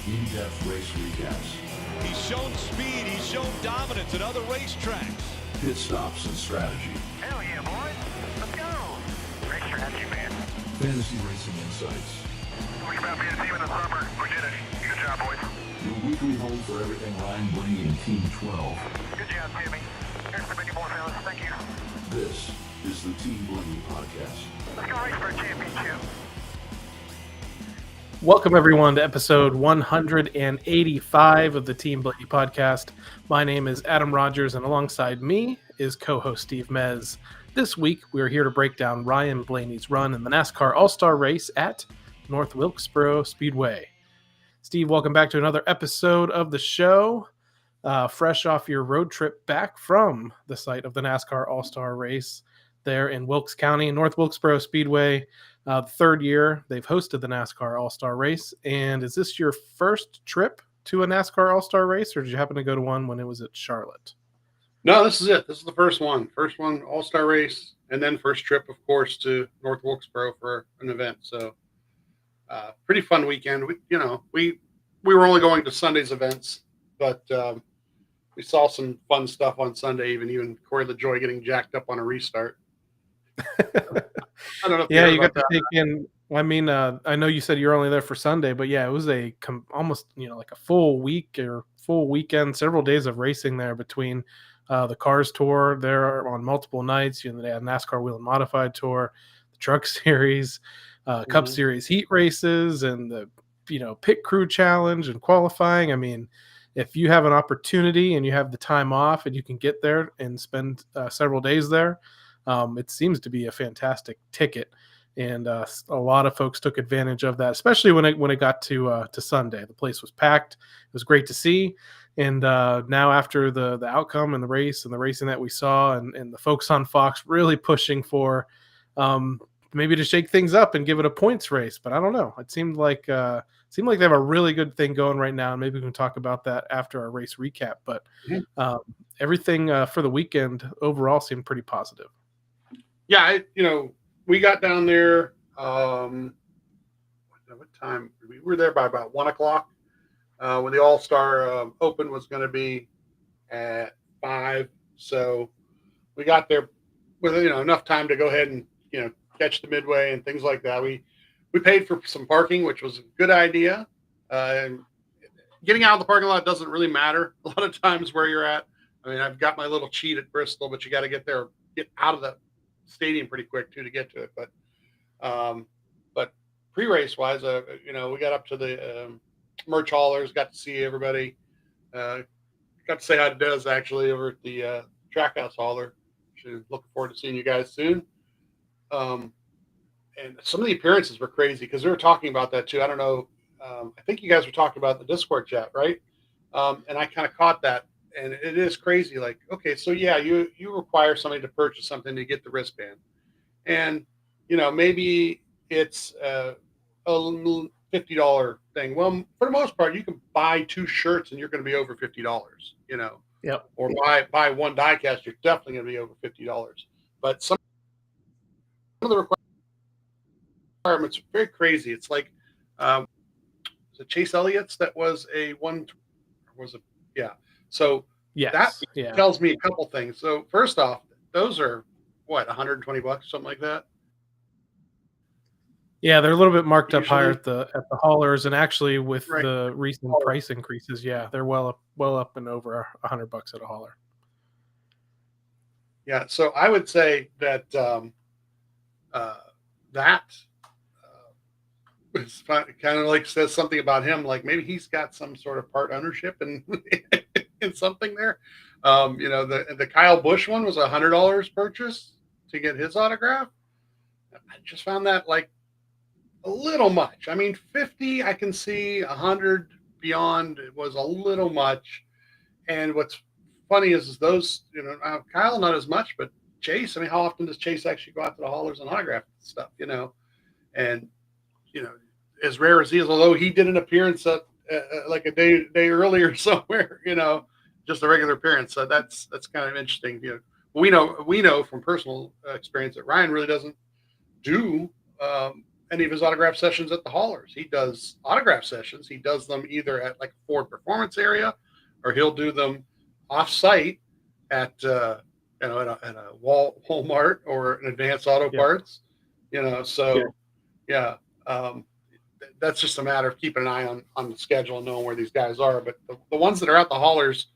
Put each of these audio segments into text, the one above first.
in-depth race recaps. He's shown speed, he's shown dominance at other racetracks. Pit stops and strategy. Hell yeah, boys. Let's go. Race strategy, man. Fantasy racing insights. Talking about being a team in the summer. We did it. Good job, boys. Your weekly home for everything Ryan, Blaney, and Team 12. Good job, Timmy. Here's the many more, fellas. Thank you. This is the Team Blaney podcast. Let's go race for a championship. Welcome, everyone, to episode 185 of the Team Blaney podcast. My name is Adam Rogers, and alongside me is co-host Steve Mez. This week, we are here to break down Ryan Blaney's run in the NASCAR All-Star Race at North Wilkesboro Speedway. Steve, welcome back to another episode of the show. Fresh off your road trip back from the site of the NASCAR All-Star Race there in Wilkes County, North Wilkesboro Speedway. The third year they've hosted the NASCAR All-Star Race. And is this your first trip to a NASCAR All-Star Race, or did you happen to go to one when it was at Charlotte? No, this is it. This is the first one. First one, All-Star Race, and then first trip, of course, to North Wilkesboro for an event. So pretty fun weekend. We were only going to Sunday's events, but we saw some fun stuff on Sunday, even Corey LaJoy getting jacked up on a restart. I don't know if you got to take in. I mean, I know you said you're only there for Sunday, but yeah, it was almost like a full week or full weekend, several days of racing there between the Cars Tour there on multiple nights. They had NASCAR Wheel and Modified Tour, the Truck Series, Cup Series heat races, and the Pit Crew Challenge and qualifying. I mean, if you have an opportunity and you have the time off and you can get there and spend several days there, it seems to be a fantastic ticket, and a lot of folks took advantage of that, especially when it got to Sunday. The place was packed. It was great to see, and now after the outcome and the race and the racing that we saw, and the folks on Fox really pushing for maybe to shake things up and give it a points race, but I don't know. It seemed like they have a really good thing going right now, and maybe we can talk about that after our race recap. But everything for the weekend overall seemed pretty positive. Yeah, we got down there. What time? We were there by about 1 o'clock when the All-Star Open was going to be at 5. So we got there with enough time to go ahead and catch the midway and things like that. We paid for some parking, which was a good idea. Getting out of the parking lot doesn't really matter a lot of times where you're at. I mean, I've got my little cheat at Bristol, but you got to get out of the stadium pretty quick too to get to it. But pre-race wise, we got up to the merch haulers, got to see everybody, got to say hi to Des actually over at the Trackhouse hauler. Looking forward to seeing you guys soon. And some of the appearances were crazy because we were talking about that too. I don't know. I think you guys were talking about the Discord chat, right? And I kind of caught that. And it is crazy. Like, okay, so yeah, you require somebody to purchase something to get the wristband. And, maybe it's a $50 thing. Well, for the most part, you can buy 2 shirts and you're going to be over $50, Yep. Or buy 1 diecast, you're definitely going to be over $50. But some of the requirements are very crazy. It's like, was it Chase Elliott's that was So yes. that tells me a couple things. So first off, those are what, $120, something like that? Yeah, they're a little bit marked up Usually. higher at the haulers, and actually with Right. the recent price increases, they're well up and over $100 at a hauler. Yeah, so I would say that it's kind of like says something about him, like maybe he's got some sort of part ownership in something there. The Kyle Busch one was $100 purchase to get his autograph. I just found that like a little much. I mean, 50 I can see, 100 beyond it was a little much. And what's funny is those, Kyle not as much, but Chase. I mean, how often does Chase actually go out to the haulers and autograph stuff? And as rare as he is, although he did an appearance at like a day earlier somewhere, just a regular appearance. So that's kind of interesting. We know from personal experience that Ryan really doesn't do any of his autograph sessions at the haulers. He does autograph sessions. He does them either at like a Ford Performance area, or he'll do them off site at at a Walmart or an Advanced Auto Yeah. Parts. So yeah, that's just a matter of keeping an eye on the schedule and knowing where these guys are. But the ones that are at the haulers,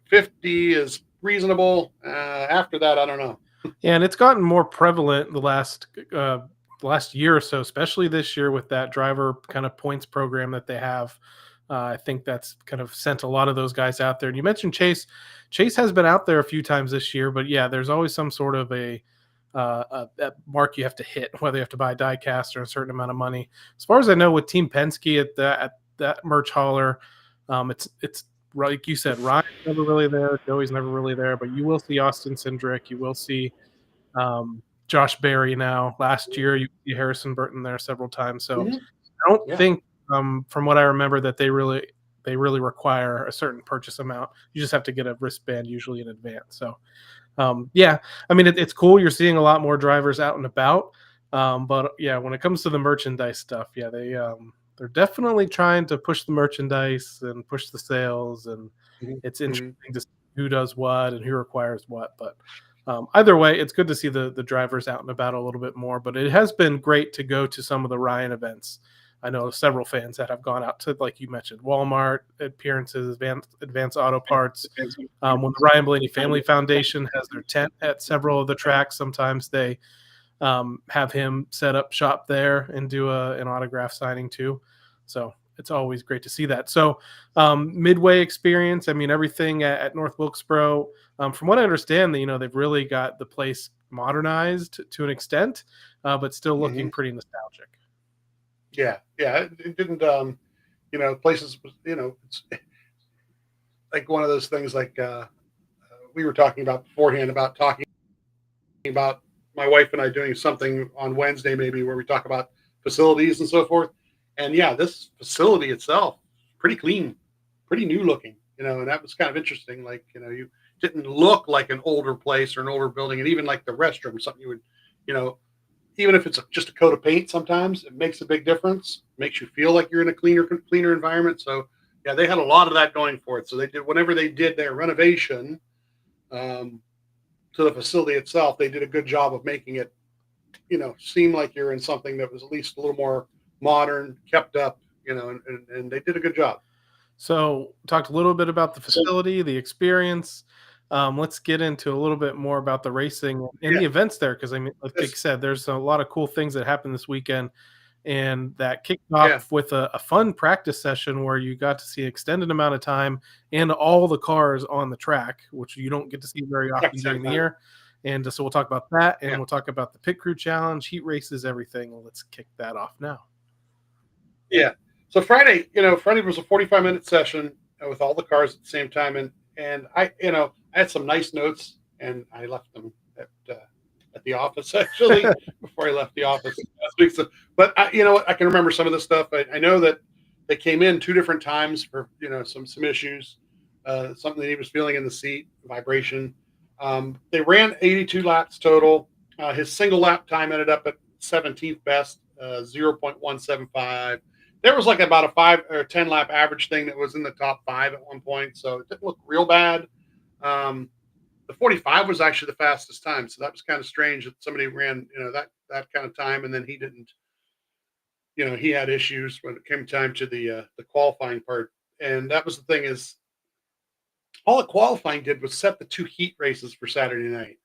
50 is reasonable. After that, I don't know. Yeah, and it's gotten more prevalent the last year or so, especially this year with that driver kind of points program that they have. I think that's kind of sent a lot of those guys out there. And you mentioned Chase. Chase has been out there a few times this year, but yeah, there's always some sort of a mark you have to hit, whether you have to buy a die cast or a certain amount of money. As far as I know, with Team Penske at that merch hauler, it's like you said, Ryan's never really there, Joey's never really there, but you will see Austin Cindric, you will see Josh Berry now. Last year, you see Harrison Burton there several times. So Mhm. I don't Yeah. think, from what I remember, that they really require a certain purchase amount. You just have to get a wristband usually in advance. So yeah, I mean it's cool. You're seeing a lot more drivers out and about. But yeah, when it comes to the merchandise stuff, yeah, they're definitely trying to push the merchandise and push the sales, and Mhm. it's Mhm. interesting to see who does what and who requires what. But either way, it's good to see the drivers out and about a little bit more. But it has been great to go to some of the Ryan events. I know several fans that have gone out to, like you mentioned, Walmart appearances, Advanced Auto Parts. When the Ryan Blaney Family Foundation has their tent at several of the tracks, sometimes they have him set up shop there and do an autograph signing too. So it's always great to see that. So Midway experience, I mean, everything at North Wilkesboro, from what I understand, they've really got the place modernized to an extent, but still looking Mhm. pretty nostalgic. Yeah. It didn't. Places. It's like one of those things. Like we were talking about beforehand about talking about my wife and I doing something on Wednesday, maybe where we talk about facilities and so forth. And yeah, this facility itself, pretty clean, pretty new looking, and that was kind of interesting. Like, you didn't look like an older place or an older building. And even like the restroom, something you would, you know, even if it's just a coat of paint, sometimes it makes a big difference, makes you feel like you're in a cleaner environment. So yeah, they had a lot of that going for it. So they did, whenever they did their renovation, um, to the facility itself, they did a good job of making it, seem like you're in something that was at least a little more modern, kept up, and they did a good job. So, talked a little bit about the facility, the experience. Let's get into a little bit more about the racing and Yeah, the events there, because I mean, like I this, said, there's a lot of cool things that happened this weekend, and that kicked yeah, off with a fun practice session where you got to see an extended amount of time and all the cars on the track, which you don't get to see very at the often same during the time. year. And so we'll talk about that, and Yeah, we'll talk about the pit crew challenge, heat races, everything. Let's kick that off now. yeah. So Friday was a 45-minute session with all the cars at the same time, and I had some nice notes, and I left them at the office actually before I left the office last week. So, but you know what, I can remember some of the stuff. I know that they came in two different times for some issues, something that he was feeling in the seat, vibration. They ran 82 laps total. His single lap time ended up at 17th best, 0.175. There was like about a 5 or 10 lap average thing that was in the top five at one point, so it didn't look real bad. Um, the 45 was actually the fastest time, so that was kind of strange that somebody ran that kind of time, and then he didn't. He had issues when it came time to the qualifying part, and that was the thing is all the qualifying did was set the two heat races for Saturday night.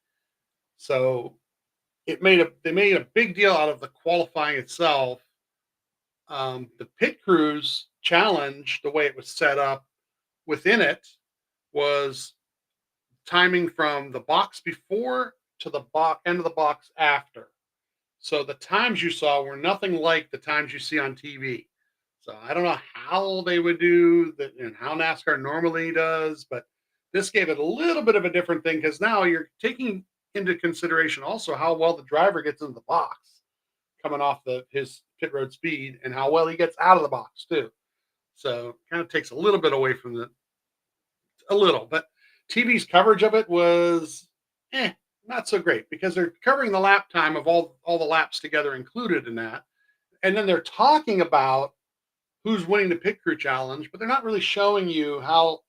So they made a big deal out of the qualifying itself. The pit crews challenge, the way it was set up within it, was timing from the box before to the end of the box after. So the times you saw were nothing like the times you see on TV. So I don't know how they would do that and how NASCAR normally does, but this gave it a little bit of a different thing because now you're taking into consideration also how well the driver gets into the box coming off his pit road speed and how well he gets out of the box too. So kind of takes a little bit away from a little, but TV's coverage of it was not so great because they're covering the lap time of all the laps together included in that. and then they're talking about who's winning the pit crew challenge, but they're not really showing you how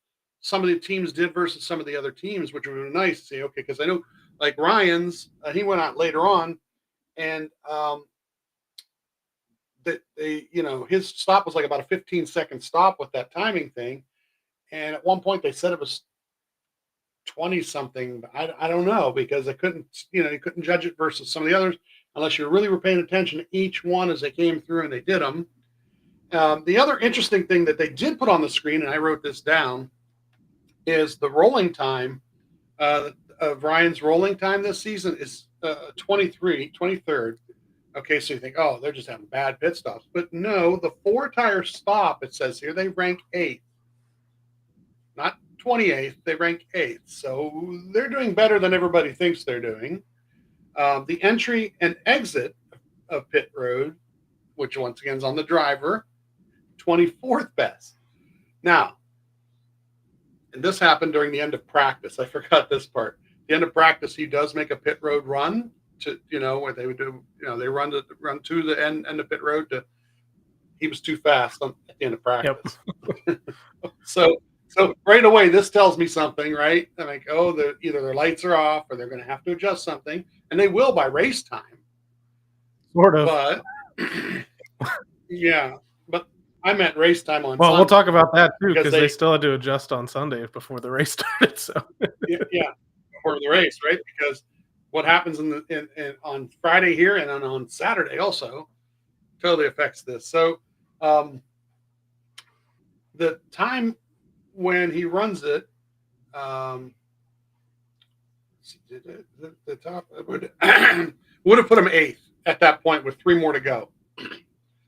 some of the teams did versus some of the other teams, which would be nice to see. Okay, because I know like Ryan's, he went out later on, and that they, his stop was like about a 15-second stop with that timing thing, and at one point they said it was 20 something. I don't know because I couldn't, you couldn't judge it versus some of the others unless you really were paying attention to each one as they came through and they did them. The other interesting thing that they did put on the screen, and I wrote this down, is the rolling time of Ryan's rolling time this season is 23rd. Okay, so you think, oh, they're just having bad pit stops. But no, the 4-tire stop, it says here, they rank 8th. Not 28th, they rank 8th. So they're doing better than everybody thinks they're doing. The entry and exit of pit road, which once again is on the driver, 24th best. Now, and this happened during the end of practice. I forgot this part. The end of practice, he does make a pit road run to, where they would do, they run to the end of pit road he was too fast at the end of practice. Yep. So right away, this tells me something, right? I'm like, oh, either their lights are off or they're going to have to adjust something, and they will by race time. Sort of. But yeah, but I meant race time on. Well, Sunday we'll talk about that too because they still had to adjust on Sunday before the race started. So yeah, before the race, right? Because what happens on Friday here and on Saturday also totally affects this. So the time when he runs it, the top would have put him 8th at that point with 3 more to go.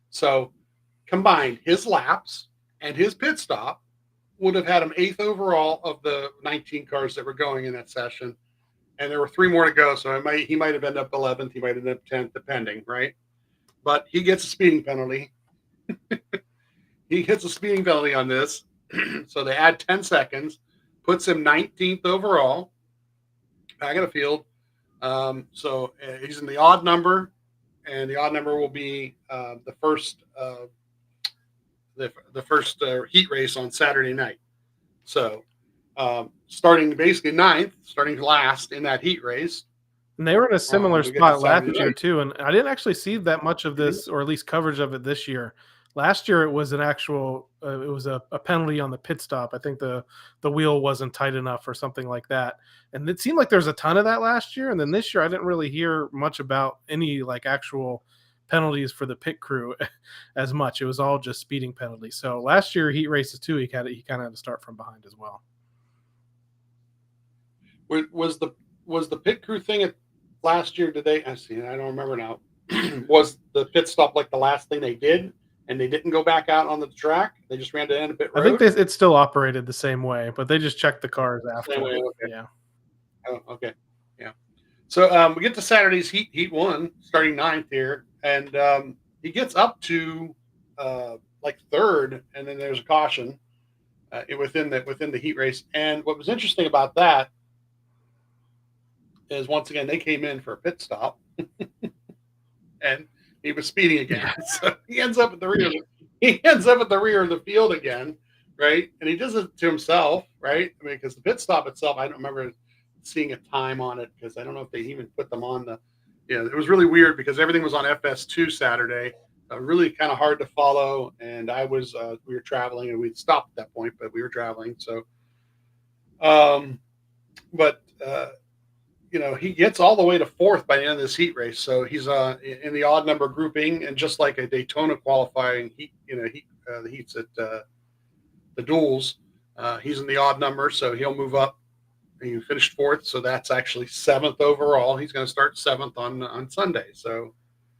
So combined, his laps and his pit stop would have had him 8th overall of the 19 cars that were going in that session. And there were 3 more to go. So he might have ended up 11th. He might have ended up 10th, depending, right? But he gets a speeding penalty. He gets a speeding penalty on this. So they add 10 seconds, puts him 19th overall, back in the field. So he's in the odd number, and the odd number will be the first heat race on Saturday night. So starting basically 9th, starting last in that heat race. And they were in a similar spot last year too, and I didn't actually see that much of this, or at least coverage of it this year. Last year it was an actual, it was a penalty on the pit stop. I think the wheel wasn't tight enough or something like that, and it seemed like there's a ton of that last year. And then this year I didn't really hear much about any like actual penalties for the pit crew as much. It was all just speeding penalties. So last year heat races too, he kind of had to start from behind as well. Was the pit crew thing at last year? Did they? I don't remember now. Was the pit stop like the last thing they did, and they didn't go back out on the track? They just ran to the end of pit road. I think it still operated the same way, but they just checked the cars after. Same way, okay. Yeah. Oh, okay. Yeah. So we get to Saturday's heat 1, starting 9th here, and he gets up to like 3rd, and then there's a caution within the heat race. And what was interesting about that is, once again, they came in for a pit stop, and he was speeding again. So he ends up at the rear. He ends up at the rear of the field again, right? And he does it to himself, right? I mean, because the pit stop itself, I don't remember seeing a time on it, because I don't know if they even put them on the. Yeah, it was really weird because everything was on FS2 Saturday. Really kind of hard to follow, and I was we were traveling, and we'd stopped at that point, but we were traveling. So, he gets all the way to 4th by the end of this heat race. So he's in the odd number grouping, and just like a Daytona qualifying heat, the heats at the duels, he's in the odd number, so he'll move up. He finished 4th, so that's actually 7th overall. He's going to start 7th on Sunday. So,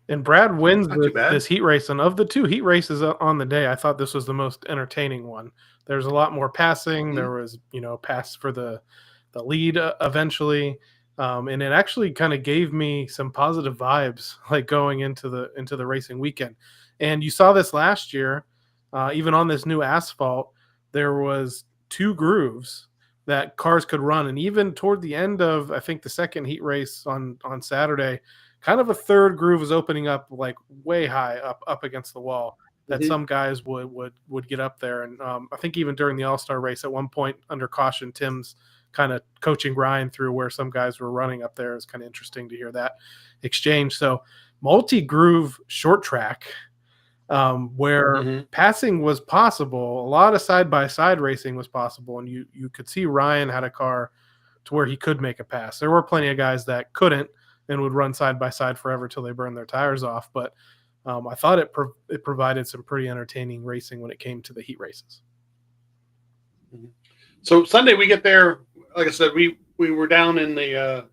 and Brad wins this heat race, and of the 2 heat races on the day, I thought this was the most entertaining one. There's a lot more passing. Mm-hmm. There was, pass for the lead eventually. And it actually kind of gave me some positive vibes, like going into the racing weekend. And you saw this last year, even on this new asphalt, there was 2 grooves that cars could run. And even toward the end of, I think, the second heat race on Saturday, kind of a third groove was opening up like way high up against the wall that Mhm. some guys would get up there. And I think even during the All-Star race at one point under caution, Tim's kind of coaching Ryan through where some guys were running up there. It's kind of interesting to hear that exchange. So multi-groove short track, where Mhm. passing was possible, a lot of side-by-side racing was possible, and you could see Ryan had a car to where he could make a pass. There were plenty of guys that couldn't and would run side-by-side forever till they burned their tires off, but I thought it provided some pretty entertaining racing when it came to the heat races. So Sunday we get there. Like I said, we were down in where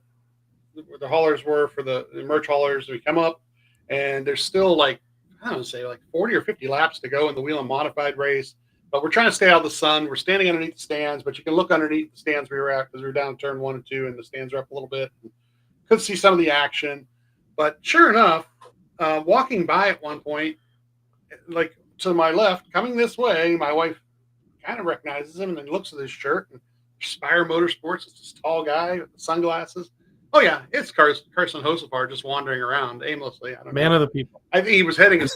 the haulers were for the merch haulers. We come up, and there's still like, I don't know, say like 40 or 50 laps to go in the wheel and modified race. But we're trying to stay out of the sun. We're standing underneath the stands, but you can look underneath the stands we were at because we were down turn 1 and 2, and the stands are up a little bit. Could see some of the action, but sure enough, walking by at one point, like to my left, coming this way, my wife kind of recognizes him and then looks at his shirt. And Spire Motorsports, it's this tall guy with the sunglasses. Oh yeah, it's Carson Hocevar just wandering around aimlessly. I don't Man know. of the people. I think he was heading a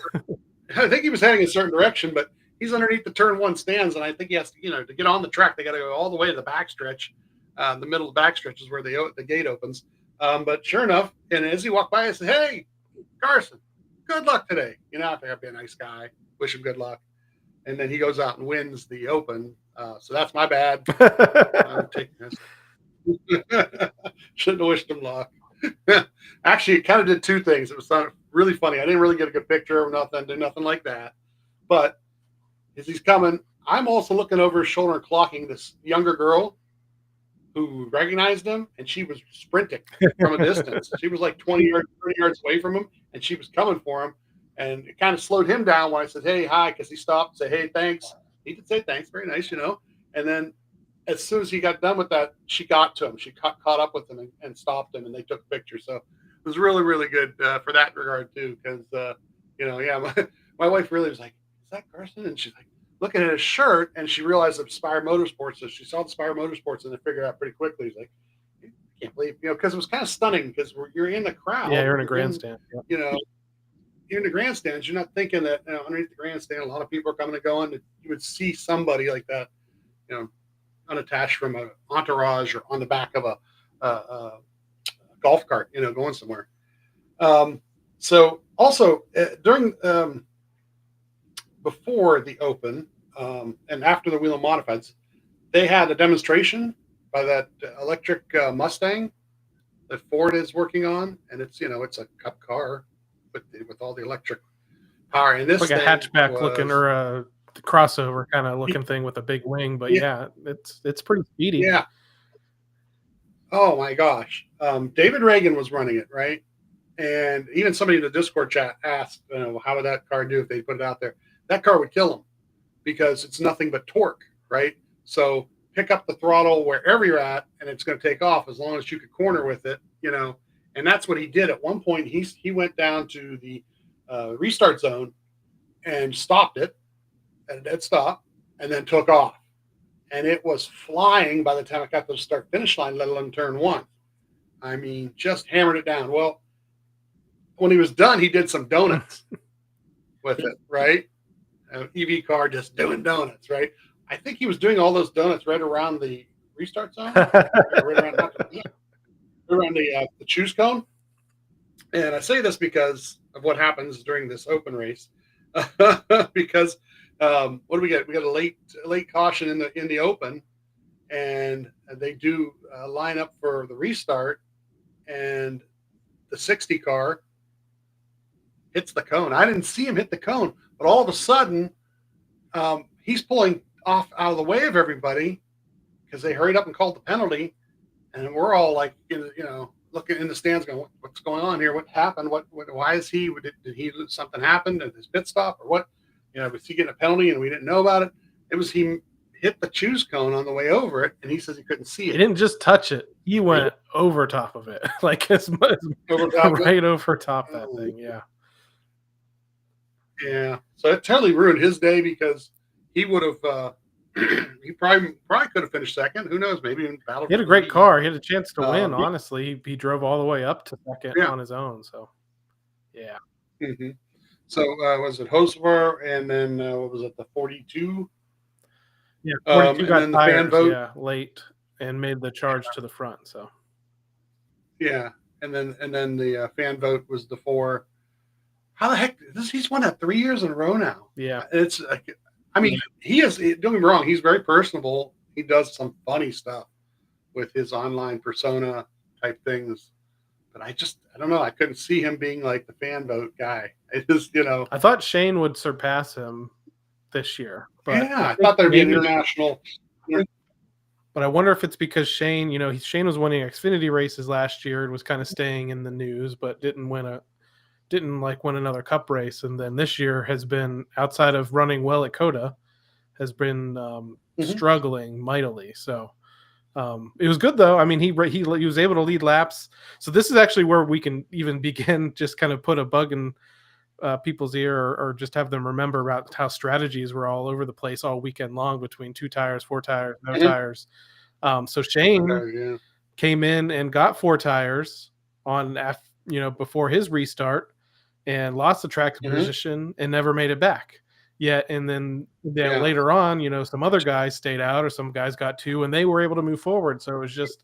certain direction, but he's underneath the turn 1 stands, and I think he has to, to get on the track, they got to go all the way to the backstretch. The middle of the backstretch is where the gate opens. But sure enough, and as he walked by, I said, "Hey, Carson, good luck today. I think I'd be a nice guy. Wish him good luck." And then he goes out and wins the Open. So that's my bad. I'm taking this. Shouldn't have wished him luck. Actually, it kind of did two things. It was really funny. I didn't really get a good picture of nothing, did nothing like that. But as he's coming, I'm also looking over his shoulder and clocking this younger girl who recognized him, and she was sprinting from a distance. She was like 20 yards away from him, and she was coming for him. And it kind of slowed him down when I said, "Hey, hi," because he stopped and said, "Hey, thanks." He did say thanks, very nice, And then as soon as he got done with that, she got to him. She caught up with him and stopped him, and they took a picture. So it was really, really good for that regard too, because my wife really was like, "Is that Carson?" And she's like looking at his shirt, and she realized it Spire Motorsports. So she saw the Spire Motorsports, and they figured out pretty quickly. He's like, "I can't believe," because it was kind of stunning because you're in the crowd. Yeah, you're in a grandstand. You're in the grandstands. You're not thinking that underneath the grandstand, a lot of people are coming and going. You would see somebody like that, unattached from an entourage or on the back of a golf cart, going somewhere. So also during before the Open and after the Wheel and Modifieds, they had a demonstration by that electric Mustang that Ford is working on, and it's it's a cup car with all the electric power. And this like a hatchback looking or a crossover kind of looking thing with a big wing, but yeah, it's pretty speedy. Yeah. Oh my gosh. David Reagan was running it, right? And even somebody in the Discord chat asked, how would that car do if they put it out there? That car would kill him because it's nothing but torque, right? So pick up the throttle wherever you're at, and it's going to take off as long as you could corner with it, And that's what he did. At one point, he went down to the restart zone and stopped it at a dead stop, and then took off. And it was flying by the time it got to the start-finish line, let alone turn 1. I mean, just hammered it down. Well, when he was done, he did some donuts with it, right? An EV car just doing donuts, right? I think he was doing all those donuts right around the restart zone, right around the choose cone. And I say this because of what happens during this Open race. Because what do we get? We got a late caution in the Open, and they do line up for the restart, and the 60 car hits the cone. I didn't see him hit the cone, but all of a sudden, he's pulling off out of the way of everybody because they hurried up and called the penalty, and we're all like, looking in the stands, going, "What's going on here? What happened? What? Why is he? Did he something happened at his pit stop or what? Was he getting a penalty and we didn't know about it? It was he hit the choose cone on the way over it, and he says he couldn't see it. He didn't just touch it; he went over top of it, like as much over top that thing. Yeah, yeah. So it totally ruined his day because he would have he probably could have finished second. Who knows? Maybe even battle. He had for a the great lead. car. He had a chance to win. Yeah, Honestly, he drove all the way up to second yeah. on his own. So yeah, hmm So was it Hosmer, and then what was it, the 42? yeah. 42 And got then the fan tires, vote. yeah, late and made the charge to the front. So Yeah, and then the fan vote was the 4. How the heck? He's won that 3 years in a row now. yeah, It's like, I mean, he is. Don't get me wrong. He's very personable. He does some funny stuff with his online persona type things. But I don't know. I couldn't see him being like the fan vote guy. I just, I thought Shane would surpass him this year, but yeah, I I think thought there'd be an maybe. international. But I wonder if it's because Shane, Shane was winning Xfinity races last year and was kind of staying in the news, but didn't like win another Cup race, and then this year has been outside of running well at Coda, has been Mhm. struggling mightily. So it was good though. I mean, he was able to lead laps. So this is actually where we can even begin, just kind of put a bug in people's ear, or just have them remember about how strategies were all over the place all weekend long between 2 tires, 4 tires, no Mhm. tires. So Shane Yeah. came in and got 4 tires before his restart, and lost the track Mhm. position and never made it back yet. And then Yeah. later on, some other guys stayed out, or some guys got 2 and they were able to move forward. So it just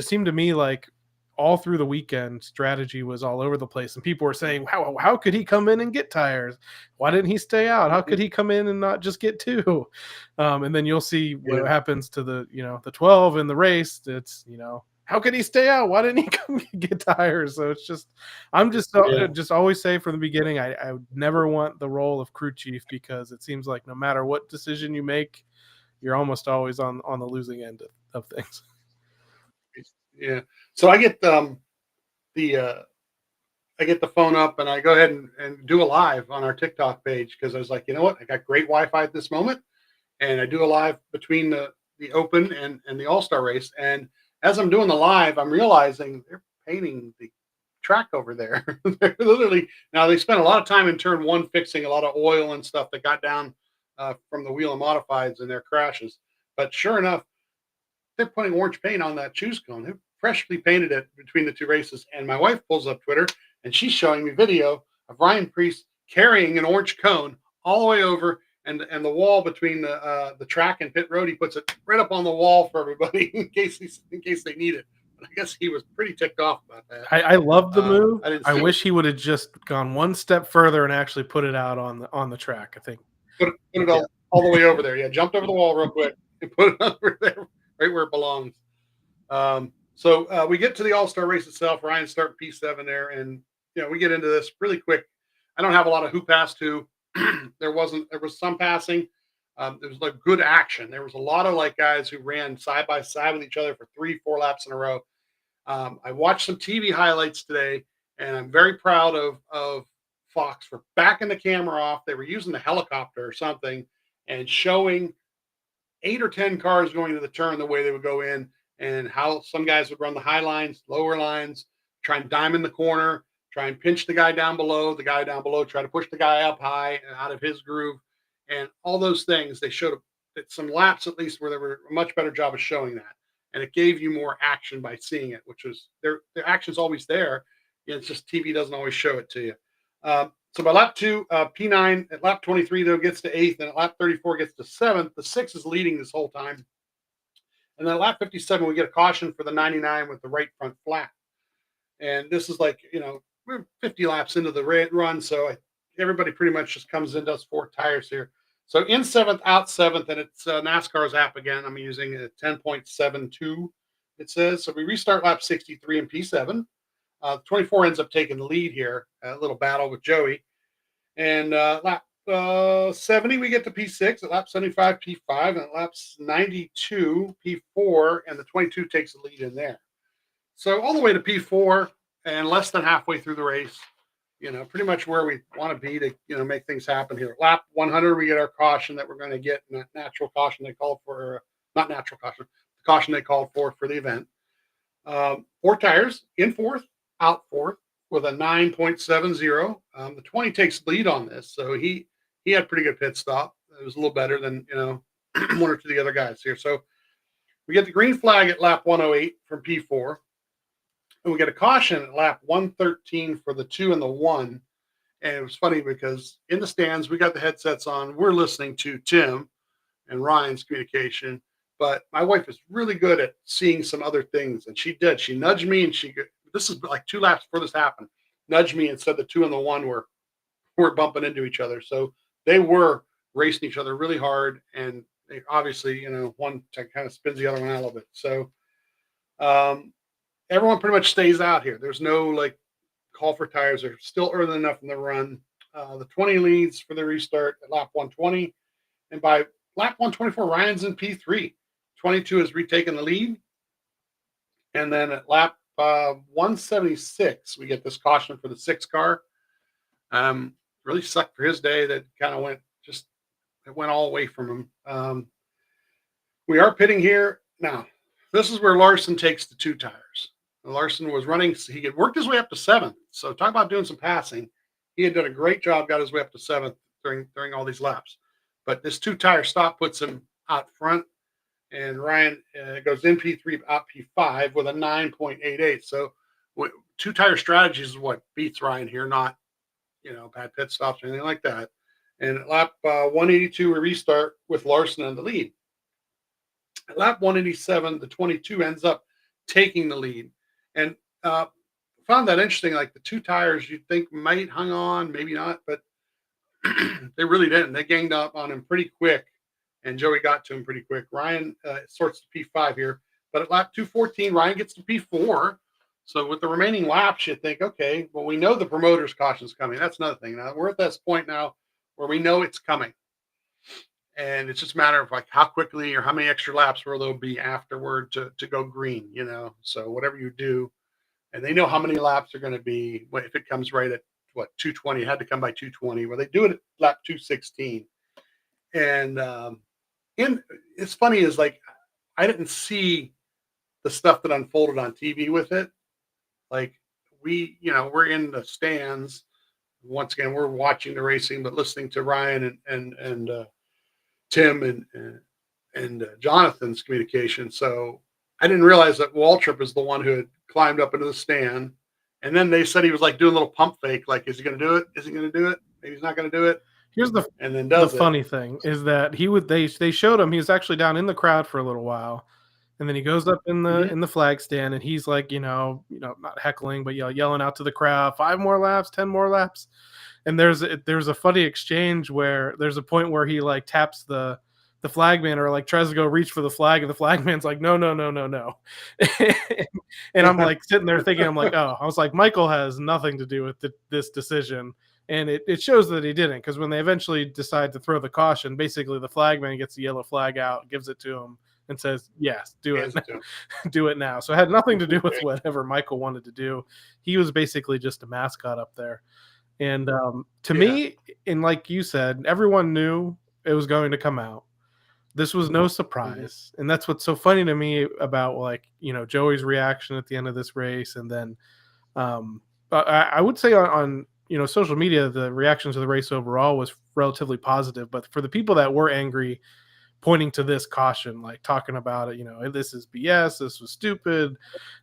seemed to me like all through the weekend, strategy was all over the place, and people were saying, how could he come in and get tires? Why didn't he stay out? How could Mhm. he come in and not just get 2? And then you'll see what Yeah. happens to the 12 in the race. It's, how could he stay out? Why didn't he come get tires? So it's just, I'm Yeah. just always say from the beginning, I would never want the role of crew chief, because it seems like no matter what decision you make, you're almost always on the losing end of things. Yeah. So the I get the phone up, and I go ahead and do a live on our TikTok page, because I was like, you know what? I got great Wi-Fi at this moment, and I do a live between the Open and the All-Star race. And as I'm doing the live, I'm realizing they're painting the track over there. They're literally, now they spent a lot of time in turn 1 fixing a lot of oil and stuff that got down from the wheel and modifieds in their crashes. But sure enough, they're putting orange paint on that choose cone. They freshly painted it between the 2 races. And my wife pulls up Twitter, and she's showing me video of Ryan Priest carrying an orange cone all the way over, and the wall between the track and pit road. He puts it right up on the wall for everybody in case they need it. But I guess he was pretty ticked off about that. I love the move. I didn't I see wish he would have just gone one step further and actually put it out on the track, I think. put it all the way over there. Yeah, jumped over the wall real quick and put it over there, right where it belongs. So we get to the All-Star race itself. Ryan start P7 there, and we get into this really quick. I don't have a lot of who passed who. There was some passing. There was like good action. There was a lot of like guys who ran side by side with each other for 3-4 laps in a row. I watched some TV highlights today, and I'm very proud of Fox for backing the camera off. They were using the helicopter or something and showing 8 or 10 cars going to the turn the way they would go in, and how some guys would run the high lines, lower lines, try and diamond the corner, try and pinch the guy down below, try to push the guy up high and out of his groove, and all those things. They showed some laps at least where they were a much better job of showing that, and it gave you more action by seeing it, which was the action's always there. It's just TV doesn't always show it to you. So by lap 2, P9 at lap 23 though gets to 8th, and at lap 34 gets to 7th. The 6 is leading this whole time, and then at lap 57 we get a caution for the 99 with the right front flat. And this is like we're 50 laps into the run, so everybody pretty much just comes in, does 4 tires here. So in 7th, out 7th, and it's NASCAR's app again. I'm using a 10.72. It says so. We restart lap 63 in P7. 24 ends up taking the lead here. A little battle with Joey. And lap 70, we get to P6. At lap 75, P5. And at laps 92, P4. And the 22 takes the lead in there. So all the way to P4 and less than halfway through the race. Pretty much where we want to be to, make things happen here. Lap 100, we get our caution that we're going to get. Natural caution they called for. Not natural caution. The caution they called for the event. 4 tires in 4th, out 4th with a 9.70. The 20 takes lead on this, so he had pretty good pit stop. It was a little better than one or two of the other guys here. So we get the green flag at lap 108 from P4, and we get a caution at lap 113 for the 2 and the 1. And it was funny because in the stands, we got the headsets on. We're listening to Tim and Ryan's communication, but my wife is really good at seeing some other things. And she did. She nudged me, and this is like 2 laps before this happened, nudged me and said the 2 and the 1 were bumping into each other. So they were racing each other really hard. And they obviously, one kind of spins the other one out a little bit. So everyone pretty much stays out here. There's no like call for tires. They're still early enough in the run. The 20 leads for the restart at lap 120. And by lap 124, Ryan's in P3. 22 has retaken the lead. And then at lap 176, we get this caution for the 6 car. Really sucked for his day. That kind of it went all away from him. We are pitting here. Now, this is where Larson takes the 2 tires. Larson was running. He had worked his way up to 7th. So talk about doing some passing. He had done a great job, got his way up to 7th during all these laps. But this 2 tire stop puts him out front. And Ryan goes in P3, out P5 with a 9.88. So 2 tire strategies is what beats Ryan here, not bad pit stops or anything like that. And at lap 182, we restart with Larson in the lead. At lap 187, the 22 ends up taking the lead. And found that interesting. Like the 2 tires you'd think might hung on, maybe not, but they really didn't. They ganged up on him pretty quick, and Joey got to him pretty quick. Ryan sorts to P5 here. But at lap 214, Ryan gets to P4. So with the remaining laps, you think, okay, well, we know the promoter's caution's coming. That's another thing. Now we're at this point now where we know it's coming. And it's just a matter of like how quickly or how many extra laps will there be afterward to go green, So whatever you do, and they know how many laps are going to be. If it comes right at 220, it had to come by 220. Well, they do it at lap 216. And it's funny is like I didn't see the stuff that unfolded on TV with it. Like we're in the stands. Once again, we're watching the racing, but listening to Ryan and Tim and Jonathan's communication. So I didn't realize that Waltrip is the one who had climbed up into the stand. And then they said he was like doing a little pump fake. Like, is he going to do it? Is he going to do it? Maybe he's not going to do it. Here's the funny thing is that they showed him, he was actually down in the crowd for a little while. And then he goes up in the flag stand, and he's like, not heckling, but yelling out to the crowd, 5 more laps, 10 more laps. And there's a funny exchange where there's a point where he like taps the flagman or like tries to go reach for the flag, and the flagman's like, no. And I'm like sitting there thinking, I'm like, oh, I was like, Michael has nothing to do with this decision. And it shows that he didn't, because when they eventually decide to throw the caution, basically the flagman gets the yellow flag out, gives it to him, and says, yes, do it. Do it now. So it had nothing to do with whatever Michael wanted to do. He was basically just a mascot up there. And to me, and like you said, everyone knew it was going to come out. This was no surprise. And that's what's so funny to me about Joey's reaction at the end of this race. And then I would say on social media, the reaction to the race overall was relatively positive. But for the people that were angry, pointing to this caution, like talking about it, this is BS, this was stupid,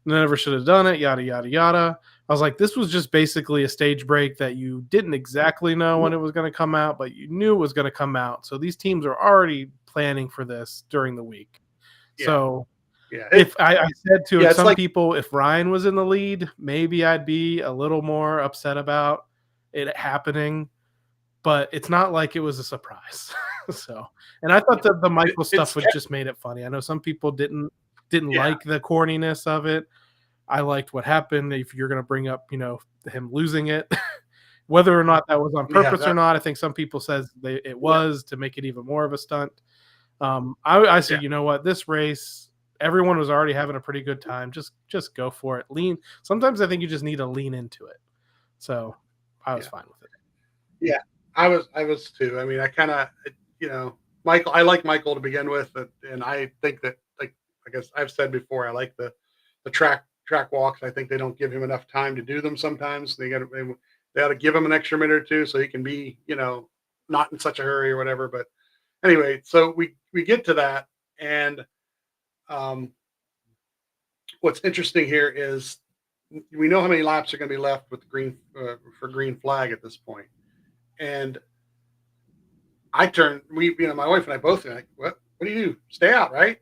never should have done it, yada, yada, yada. I was like, this was just basically a stage break that you didn't exactly know when it was going to come out, but you knew it was going to come out. So these teams are already planning for this during the week. Yeah. So if I said to some people, if Ryan was in the lead, maybe I'd be a little more upset about it happening. But it's not like it was a surprise. And I thought that the Michael stuff was just made it funny. I know some people didn't like the corniness of it. I liked what happened. If you're going to bring up, him losing it, whether or not that was on purpose or not, I think some people says it was to make it even more of a stunt. I said, you know what, this race, everyone was already having a pretty good time. Just go for it. Sometimes I think you just need to lean into it. So I was fine with it. Yeah. I was too. I mean, I kind of, Michael, I like Michael to begin with. And I think that, like, I guess I've said before, I like the track walks. I think they don't give him enough time to do them sometimes. They ought to give him an extra minute or two so he can be, not in such a hurry or whatever. But anyway, so we get to that, and um, what's interesting here is we know how many laps are going to be left with the green for green flag at this point, and my wife and I both are like, what do you do? Stay out, right?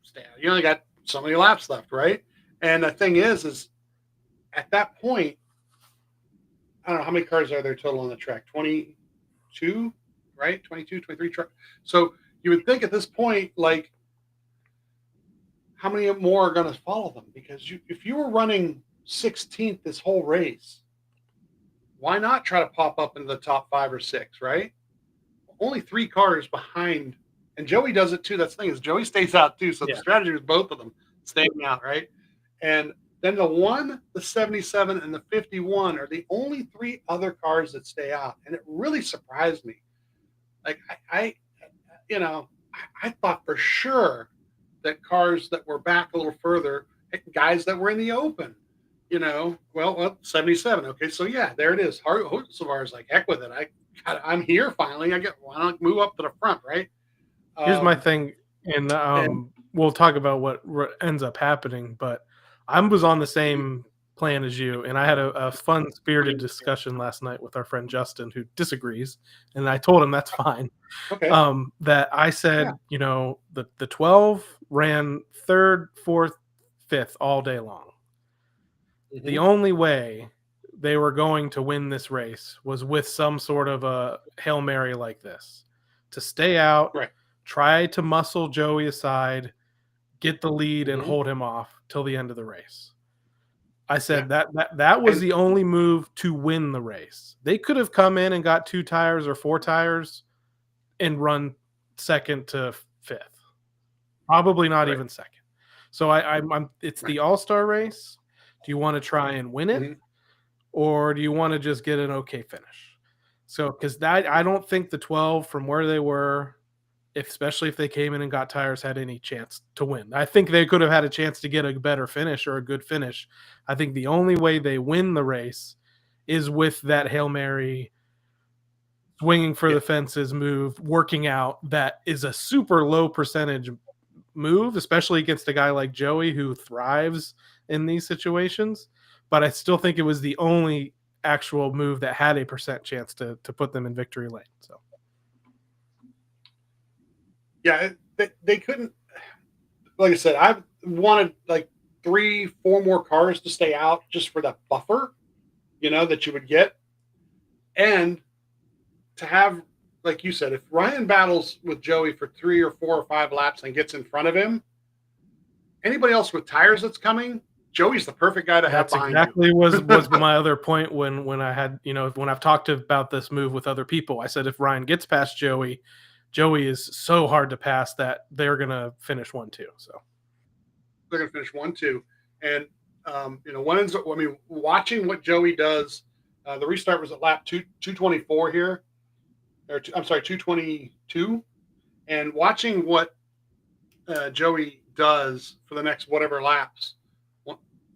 Stay out. You only got so many laps left, right? And the thing is at that point, I don't know how many cars are there total on the track. 22, right? 22, 23 truck. So you would think at this point, like, how many more are going to follow them? Because if you were running 16th this whole race, why not try to pop up into the top 5 or 6, right? Only 3 cars behind, and Joey does it too. That's the thing, is Joey stays out too. So Yeah. the strategy was both of them staying out, right? And then the 77, and the 51 are the only 3 other cars that stay out, and it really surprised me. Like I I thought for sure that cars that were back a little further, guys that were in the open, well, 77. Okay, so yeah, there it is. Savar's like, heck with it. I'm here finally. Why not move up to the front, right? Here's my thing, and we'll talk about what ends up happening. But I was on the same plan as you, and I had a fun, spirited discussion last night with our friend Justin, who disagrees, and I told him that's fine. Okay. That I said, the 12 ran 3rd, 4th, 5th all day long. Mm-hmm. The only way they were going to win this race was with some sort of a Hail Mary like this, to stay out, right, try to muscle Joey aside, get the lead, and hold him off till the end of the race. I said that was the only move to win the race. They could have come in and got 2 tires or 4 tires and run 2nd to 5th. Probably not even 2nd. So it's the All-Star race. Do you want to try and win it? Or do you want to just get an okay finish? So, because I don't think the 12 from where they were, especially if they came in and got tires, had any chance to win. I think they could have had a chance to get a better finish or a good finish. I think the only way they win the race is with that Hail Mary, swinging for the fences move, working out. That is a super low percentage move, especially against a guy like Joey who thrives in these situations. But I still think it was the only actual move that had a percent chance to put them in victory lane. So, yeah, they couldn't. Like I said, I wanted like 3, 4 more cars to stay out just for that buffer, that you would get, and to have, like you said, if Ryan battles with Joey for 3 or 4 or 5 laps and gets in front of him, anybody else with tires that's coming, Joey's the perfect guy to have behind you. was my other point when I had, when I've talked about this move with other people. I said if Ryan gets past Joey is so hard to pass that they're going to finish 1-2. So they're going to finish 1-2. And, watching what Joey does, the restart was at lap 224 here. I'm sorry, 222. And watching what Joey does for the next whatever laps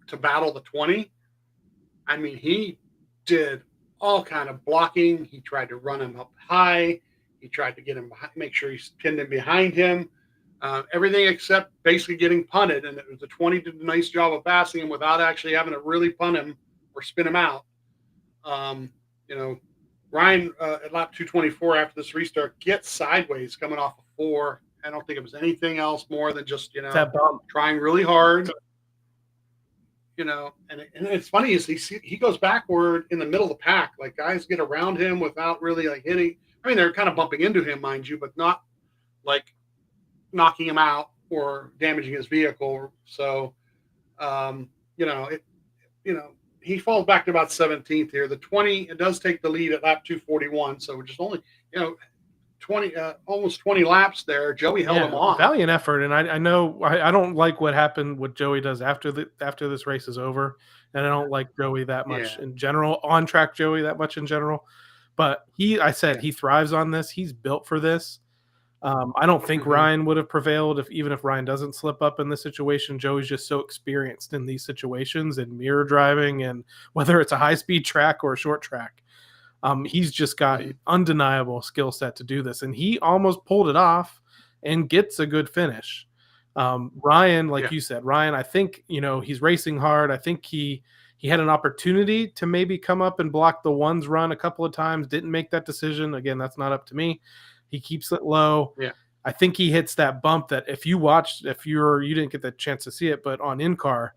to battle the 20, I mean, he did all kind of blocking. He tried to run him up high. He tried to get him behind, make sure he pinned him behind him. Everything except basically getting punted. And it was the 20 did a nice job of passing him without actually having to really punt him or spin him out. Ryan at lap 224 after this restart gets sideways coming off of 4. I don't think it was anything else more than just, trying really hard. And it's funny is he goes backward in the middle of the pack. Like guys get around him without really like hitting. I mean, they're kind of bumping into him, mind you, but not like knocking him out or damaging his vehicle. So, he falls back to about 17th here. The 20, it does take the lead at lap 241. So just only, 20, almost 20 laps there. Joey held him off. Valiant effort. And I know I don't like what happened, what Joey does after this race is over. And I don't like Joey that much in general, on track Joey that much in general. But he thrives on this. He's built for this. I don't think Ryan would have prevailed even if Ryan doesn't slip up in this situation. Joey's just so experienced in these situations and mirror driving, and whether it's a high-speed track or a short track. He's just got undeniable skill set to do this, and he almost pulled it off and gets a good finish. Ryan, like you said, Ryan, I think he's racing hard. I think he had an opportunity to maybe come up and block the ones run a couple of times. Didn't make that decision. Again, that's not up to me. He keeps it low. Yeah. I think he hits that bump that if you didn't get the chance to see it, but on in-car,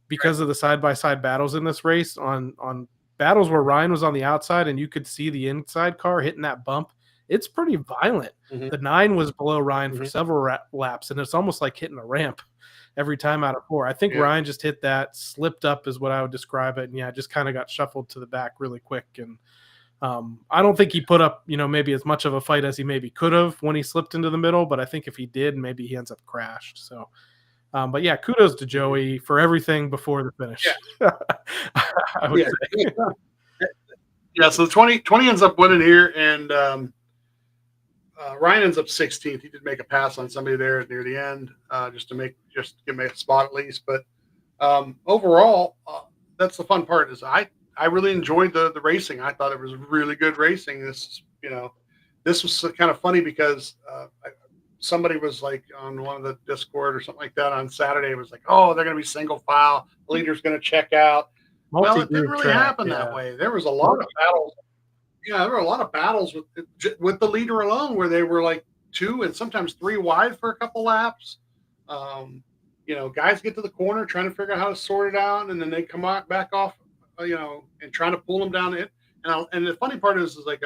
because of the side-by-side battles in this race, on battles where Ryan was on the outside and you could see the inside car hitting that bump, it's pretty violent. The 9 was below Ryan for several laps, and it's almost like hitting a ramp every time out of 4. I think Ryan just hit that, slipped up is what I would describe it, and just kind of got shuffled to the back really quick. And I don't think he put up, maybe as much of a fight as he maybe could have when he slipped into the middle, but I think if he did, maybe he ends up crashed. So, but yeah, kudos to Joey for everything before the finish. I would say. Yeah, so 20 ends up winning here, and Ryan ends up 16th. He did make a pass on somebody there near the end, just to give me a spot at least. But overall, that's the fun part. Is I really enjoyed the racing. I thought it was really good racing. This was kind of funny because somebody was like on one of the Discord or something like that on Saturday. It was like, oh, they're going to be single file. The leader's going to check out. Well, it didn't really happen that way. There was a lot of battles. Yeah, there were a lot of battles with the leader alone where they were like 2 and sometimes 3 wide for a couple laps. Guys get to the corner trying to figure out how to sort it out, and then they come back off, and trying to pull them down it. And the funny part is like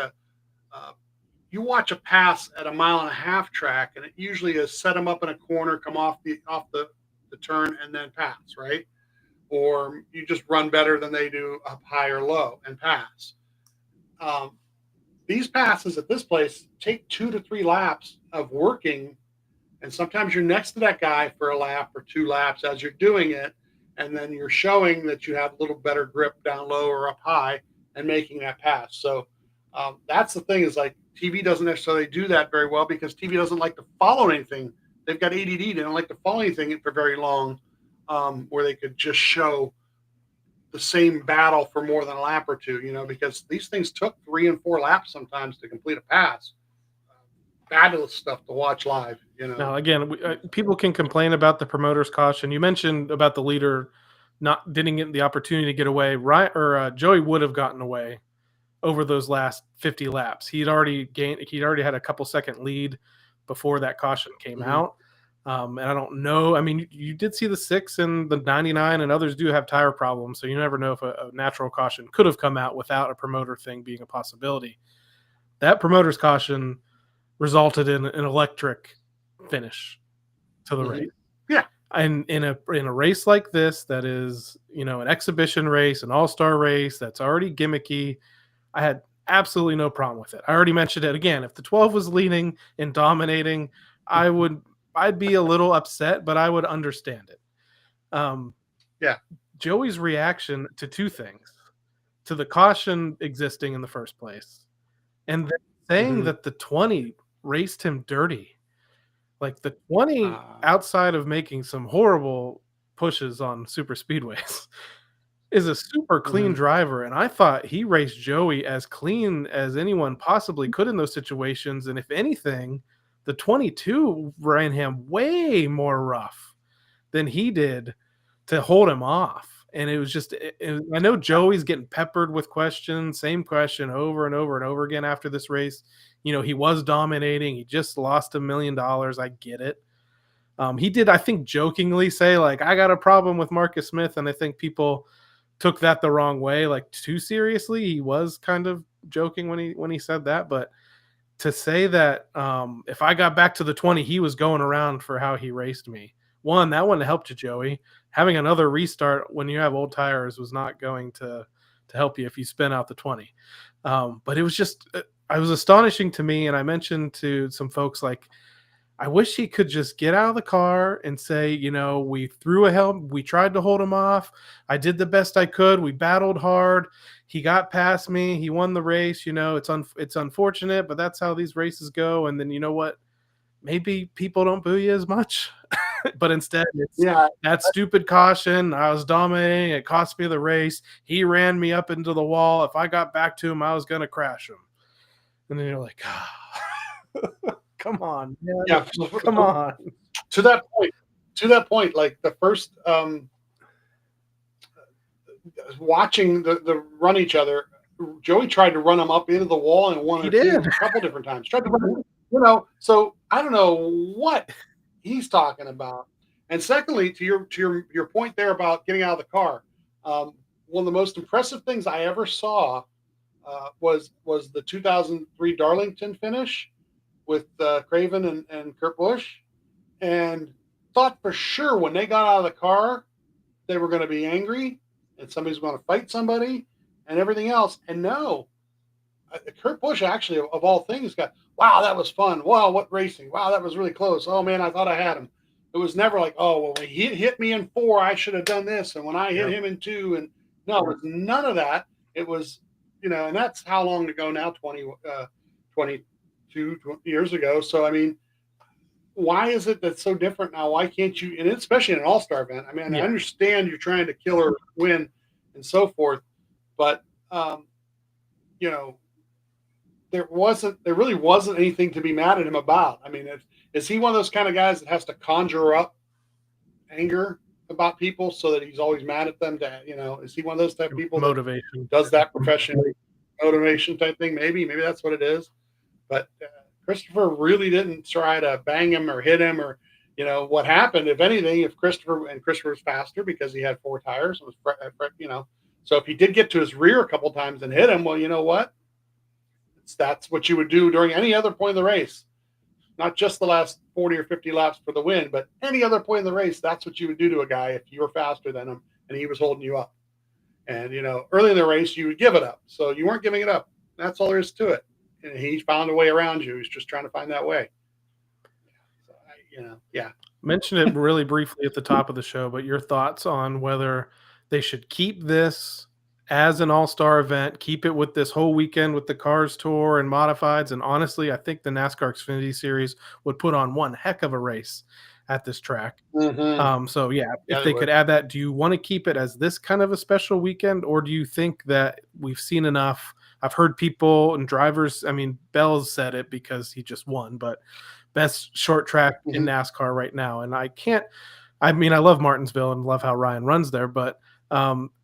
you watch a pass at a 1.5-mile track, and it usually is set them up in a corner, come off the turn, and then pass, right? Or you just run better than they do up high or low and pass. These passes at this place take 2 to 3 laps of working, and sometimes you're next to that guy for a lap or 2 laps as you're doing it, and then you're showing that you have a little better grip down low or up high and making that pass. So that's the thing, is like TV doesn't necessarily do that very well because TV doesn't like to follow anything. They've got ADD. They don't like to follow anything for very long, where they could just show the same battle for more than a lap or 2, because these things took 3 and 4 laps sometimes to complete a pass. Fabulous stuff to watch live. Now, again, people can complain about the promoter's caution. You mentioned about the leader didn't get the opportunity to get away. Joey would have gotten away over those last 50 laps. He'd already had a couple second lead before that caution came out. And I don't know. I mean, you did see the 6 and the 99, and others do have tire problems. So you never know if a natural caution could have come out without a promoter thing being a possibility. That promoter's caution resulted in an electric finish to the race. Yeah. And in a race like this, that is, an exhibition race, an all-star race that's already gimmicky, I had absolutely no problem with it. I already mentioned it again. If the 12 was leading and dominating, I'd be a little upset, but I would understand it. Joey's reaction to 2 things: to the caution existing in the first place, and then saying that the 20 raced him dirty. Like the 20, outside of making some horrible pushes on super speedways, is a super clean driver, and I thought he raced Joey as clean as anyone possibly could in those situations. And if anything, the 22 ran him way more rough than he did to hold him off. And it was just, I know Joey's getting peppered with questions, same question over and over and over again after this race. He was dominating. He just lost $1 million. I get it. He did, I think, jokingly say, like, I got a problem with Marcus Smith. And I think people took that the wrong way, like too seriously. He was kind of joking when he said that. But to say that if I got back to the 20, he was going around for how he raced me. One, that wouldn't have helped you, Joey. Having another restart when you have old tires was not going to help you if you spin out the 20. But it was just, it was astonishing to me. And I mentioned to some folks, like, I wish he could just get out of the car and say, we threw a helm. We tried to hold him off. I did the best I could. We battled hard. He got past me. He won the race. It's unfortunate, but that's how these races go. And then you know what? Maybe people don't boo you as much. But instead, it's Yeah, that stupid caution. I was dominating. It cost me the race. He ran me up into the wall. If I got back to him, I was going to crash him. And then you're like, come on, man. yeah. Come on. To that point, like the first watching the run each other, Joey tried to run him up into the wall and one He or two did. a couple different times. Tried to run, so I don't know what he's talking about. And secondly, to your point there about getting out of the car, one of the most impressive things I ever saw was the 2003 Darlington finish with Craven and Kurt Busch, and thought for sure when they got out of the car they were going to be angry and somebody's going to fight somebody and everything else. And no, Kurt Busch actually, of all things, got, wow, that was fun. Wow, what racing. Wow, that was really close. Oh, man, I thought I had him. It was never like, oh, well, when he hit me in 4, I should have done this. And when I hit him in 2, and no, it was none of that. It was, and that's how long ago now, 22 years ago. So, I mean, why is it that's so different now? Why can't you, and especially in an all-star event? I mean, I understand you're trying to kill or win and so forth, but, there really wasn't anything to be mad at him about. I mean, is he one of those kind of guys that has to conjure up anger about people so that he's always mad at them? Is he one of those type of people Motivation that does that professionally? Motivation type thing, maybe that's what it is. But Christopher really didn't try to bang him or hit him or, what happened. If anything, if Christopher's faster because he had 4 tires, so if he did get to his rear a couple times and hit him, well, you know what? That's what you would do during any other point in the race, not just the last 40 or 50 laps for the win, but any other point in the race. That's what you would do to a guy if you were faster than him and he was holding you up. And, early in the race, you would give it up. So you weren't giving it up. That's all there is to it. And he found a way around you. He's just trying to find that way. So, Mentioned it really briefly at the top of the show, but your thoughts on whether they should keep this as an all-star event, keep it with this whole weekend with the Cars Tour and modifieds. And honestly, I think the NASCAR Xfinity Series would put on one heck of a race at this track. Mm-hmm. So if they could add that, do you want to keep it as this kind of a special weekend, or do you think that we've seen enough? I've heard people and drivers, I mean, Bell's said it because he just won, but best short track in NASCAR right now. And I love Martinsville and love how Ryan runs there, but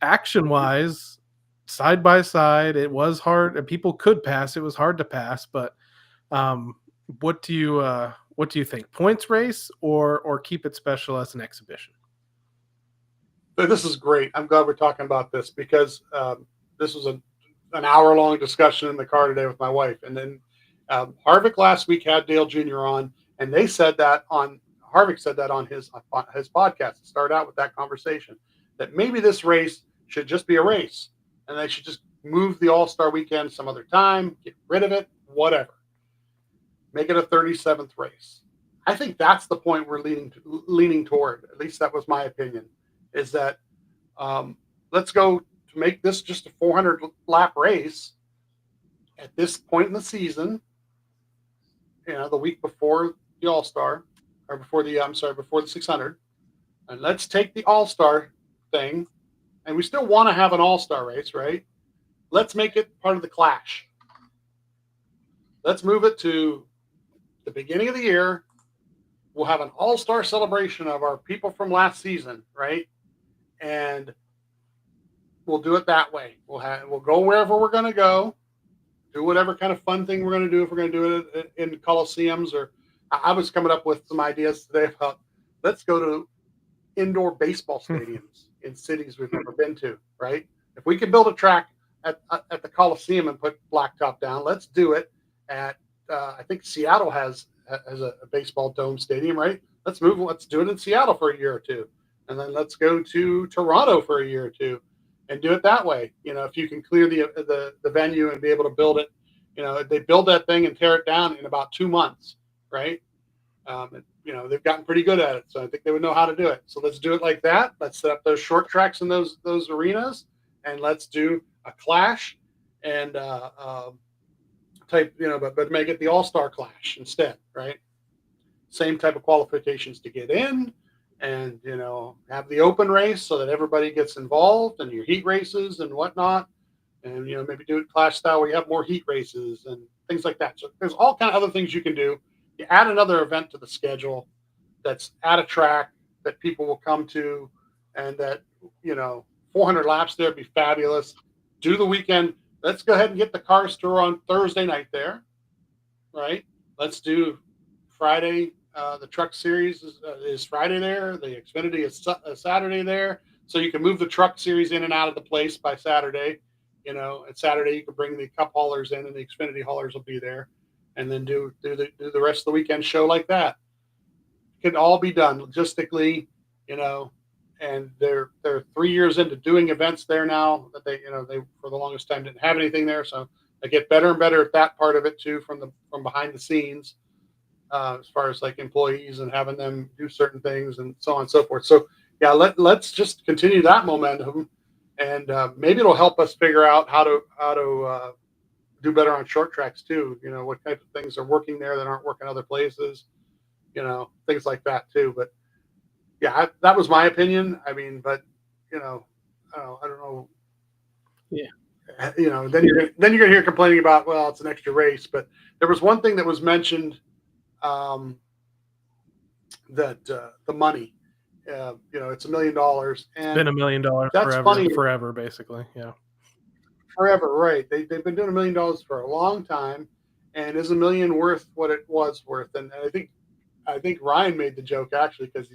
action wise, side by side, it was hard and people could pass. It was hard to pass, but what do you think? Points race or keep it special as an exhibition? This is great. I'm glad we're talking about this because this was an hour-long discussion in the car today with my wife. And then Harvick last week had Dale Jr. on, and Harvick said that on his podcast. It started out with that conversation that maybe this race should just be a race and they should just move the All-Star weekend some other time, get rid of it, whatever. Make it a 37th race. I think that's the point we're leaning toward. At least that was my opinion, is that let's go to make this just a 400 lap race at this point in the season, the week before the All-Star, or before the 600. And let's take the All-Star thing, and we still want to have an All-Star race, right? Let's make it part of the Clash. Let's move it to the beginning of the year. We'll have an All-Star celebration of our people from last season, right? And we'll do it that way. We'll go wherever we're going to go, do whatever kind of fun thing we're going to do. If we're going to do it in Coliseums, or I was coming up with some ideas today about let's go to indoor baseball stadiums in cities we've never been to, right? If we could build a track at the Coliseum and put blacktop down, let's do it at I think Seattle has a baseball dome stadium, right? Let's do it in Seattle for a year or two, and then let's go to Toronto for a year or two and do it that way. If you can clear the venue and be able to build it, they build that thing and tear it down in about 2 months, right? They've gotten pretty good at it, so I think they would know how to do it. So let's do it like that. Let's set up those short tracks in those arenas, and let's do a Clash and but make it the All-Star Clash instead, right? Same type of qualifications to get in, and have the open race so that everybody gets involved, and your heat races and whatnot, and maybe do it clash style where you have more heat races and things like that. So there's all kind of other things you can do. You add another event to the schedule that's at a track that people will come to, and that 400 laps there would be fabulous. Do the weekend. Let's go ahead and get the Cars Tour on Thursday night there, right? Let's do Friday. The Truck Series is Friday there. The Xfinity is Saturday there. So you can move the Truck Series in and out of the place by Saturday. At Saturday you can bring the Cup haulers in, and the Xfinity haulers will be there, and then do the rest of the weekend show like that. It can all be done logistically, and they're 3 years into doing events there now that they for the longest time didn't have anything there. So they get better and better at that part of it too, from behind the scenes, as far as like employees and having them do certain things and so on and so forth. So yeah, let's just continue that momentum, and maybe it'll help us figure out how to do better on short tracks too. What type of things are working there that aren't working other places, things like that too. But yeah, that was my opinion. I mean, but I don't know. Yeah. Then you're gonna hear complaining about, well, it's an extra race. But there was one thing that was mentioned, that the money, it's $1 million, and It's been $1 million that's funny. forever, basically. Yeah. Forever, right? They've been doing $1 million for a long time, and is $1 million worth what it was worth? And I think Ryan made the joke actually, because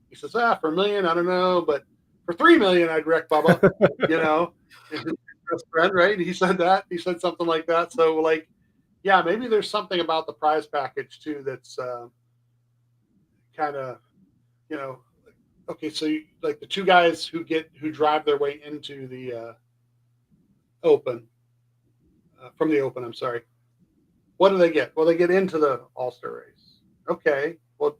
he says, for $1 million, I don't know, but for $3 million, I'd wreck Bubba. His best friend, right? He said that. He said something like that. So like, yeah, maybe there's something about the prize package too that's kind of, okay. So like the two guys who drive their way into the open, from the open, I'm sorry. What do they get? Well, they get into the All-Star race. Okay. Well,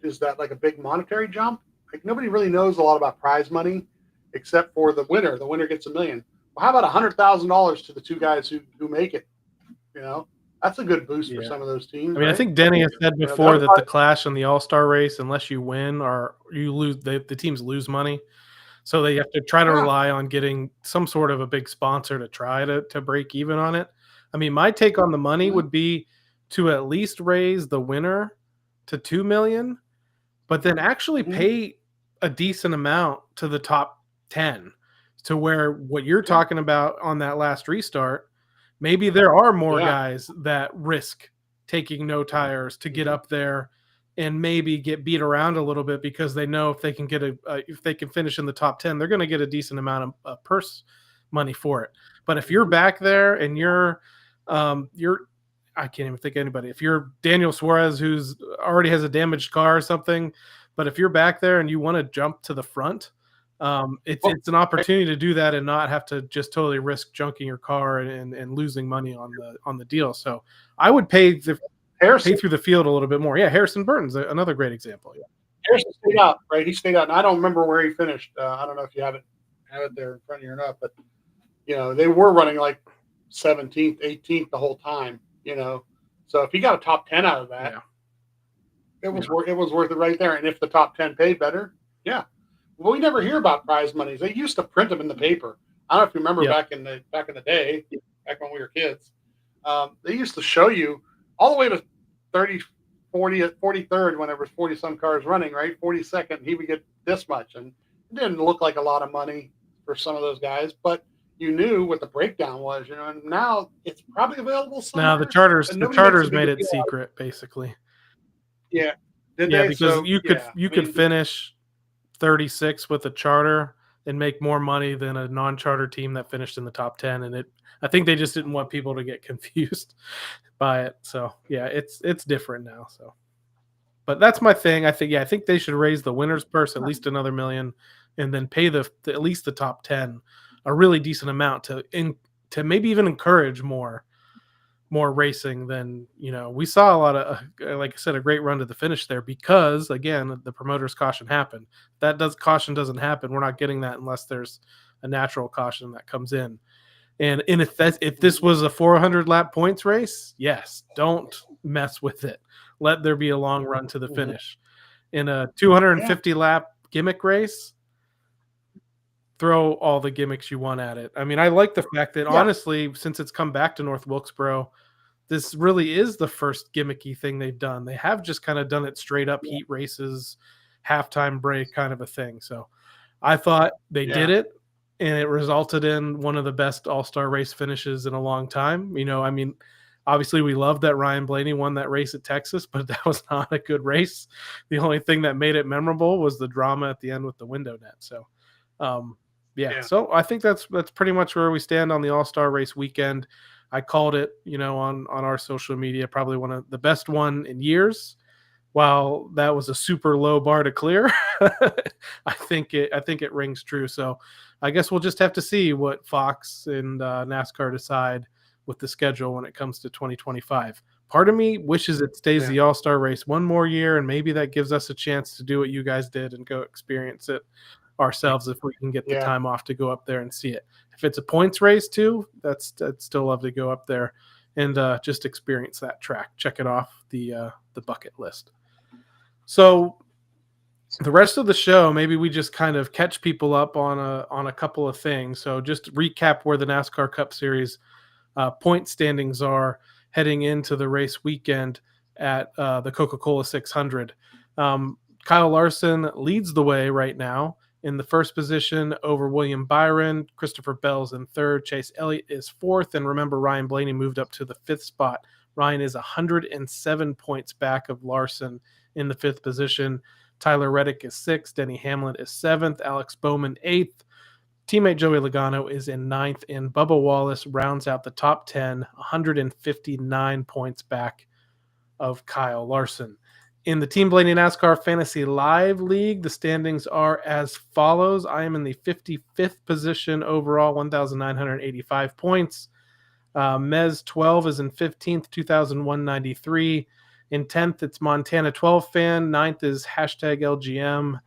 is that like a big monetary jump? Like nobody really knows a lot about prize money except for the winner. The winner gets $1 million. Well, how about $100,000 to the two guys who make it? That's a good boost for some of those teams. I mean, right? I think Denny has said before that the Clash and the All-Star race, unless you win or you lose, the teams lose money. So they have to try to rely on getting some sort of a big sponsor to try to break even on it. I mean, my take on the money would be to at least raise the winner to $2 million, but then actually pay a decent amount to the top 10, to where what you're talking about on that last restart, maybe there are more guys that risk taking no tires to get up there and maybe get beat around a little bit, because they know if they can get if they can finish in the top 10, they're going to get a decent amount of purse money for it. But if you're back there and you're I can't even think of anybody. If you're Daniel Suarez, who's already has a damaged car or something, but if you're back there and you want to jump to the front, it's an opportunity to do that and not have to just totally risk junking your car and losing money on the deal. So I would pay through the field a little bit more. Yeah, Harrison Burton's another great example. Yeah. Harrison stayed out, right? He stayed out, and I don't remember where he finished. I don't know if you have it there in front of you or not, but they were running like 17th, 18th the whole time. So if he got a top 10 out of that, it was worth it right there. And if the top 10 paid better, well, we never hear about prize monies. They used to print them in the paper. I don't know if you remember back in the day, back when we were kids. They used to show you all the way to 43rd when there was 40 some cars running, right? 42nd, he would get this much, and it didn't look like a lot of money for some of those guys, but you knew what the breakdown was, and now it's probably available somewhere. Now the charters made it secret, basically. Yeah. Because you could finish 36 with a charter and make more money than a non-charter team that finished in the top 10. And I think they just didn't want people to get confused by it. So yeah, it's different now. So, but that's my thing. I think they should raise the winner's purse at least another $1 million, and then pay at least the top 10 a really decent amount to maybe even encourage more racing than, we saw a lot of, like I said, a great run to the finish there, because again, the promoter's caution happened. Caution doesn't happen. We're not getting that unless there's a natural caution that comes in. And if this was a 400 lap points race, yes, don't mess with it. Let there be a long run to the finish. in a 250 lap gimmick race, throw all the gimmicks you want at it. I mean, I like the fact that honestly, since it's come back to North Wilkesboro, this really is the first gimmicky thing they've done. They have just kind of done it straight up heat races, halftime break kind of a thing. So I thought they did it, and it resulted in one of the best all-star race finishes in a long time. You know, I mean, obviously we love that Ryan Blaney won that race at Texas, but that was not a good race. The only thing that made it memorable was the drama at the end with the window net. So, so I think that's pretty much where we stand on the all-star race weekend. I called it, you know, on our social media, probably one of the best one in years. While that was a super low bar to clear, I think it rings true. So I guess we'll just have to see what Fox and NASCAR decide with the schedule when it comes to 2025. Part of me wishes it stays the all-star race one more year, and maybe that gives us a chance to do what you guys did and go experience it ourselves if we can get the time off to go up there and see it. If it's a points race too, I'd still love to go up there and just experience that track. Check it off the bucket list. So the rest of the show, maybe we just kind of catch people up on a couple of things. So just recap where the NASCAR Cup Series point standings are heading into the race weekend at the Coca-Cola 600. Kyle Larson leads the way right now in the first position over William Byron. Christopher Bell's in third. Chase Elliott is fourth. And remember, Ryan Blaney moved up to the fifth spot. Ryan is 107 points back of Larson in the fifth position. Tyler Reddick is sixth. Denny Hamlin is seventh. Alex Bowman eighth. Teammate Joey Logano is in ninth. And Bubba Wallace rounds out the top 10, 159 points back of Kyle Larson. In the Team Blaney NASCAR Fantasy Live League, the standings are as follows. I am in the 55th position overall, 1,985 points. Mez 12 is in 15th, 2,193. In 10th, it's Montana 12 fan. 9th is hashtag LGM.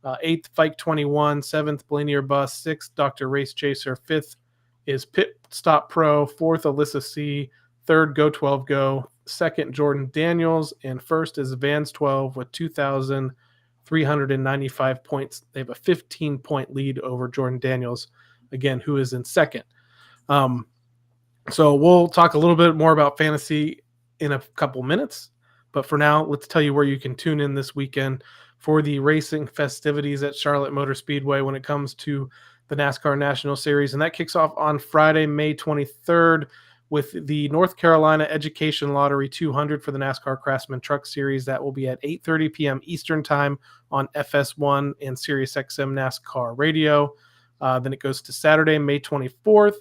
8th, Fike 21. 7th, Blaney or Bus. 6th, Dr. Race Chaser. 5th is Pit Stop Pro. 4th, Alyssa C. 3rd, Go 12 Go. 2nd, Jordan Daniels. And 1st is Vans 12 with 2,395 points. They have a 15-point lead over Jordan Daniels, again, who is in second. So we'll talk a little bit more about fantasy in a couple minutes. But for now, let's tell you where you can tune in this weekend for the racing festivities at Charlotte Motor Speedway when it comes to the NASCAR National Series. And that kicks off on Friday, May 23rd with the North Carolina Education Lottery 200 for the NASCAR Craftsman Truck Series. That will be at 8:30 p.m. Eastern Time on FS1 and SiriusXM NASCAR Radio. Then it goes to Saturday, May 24th.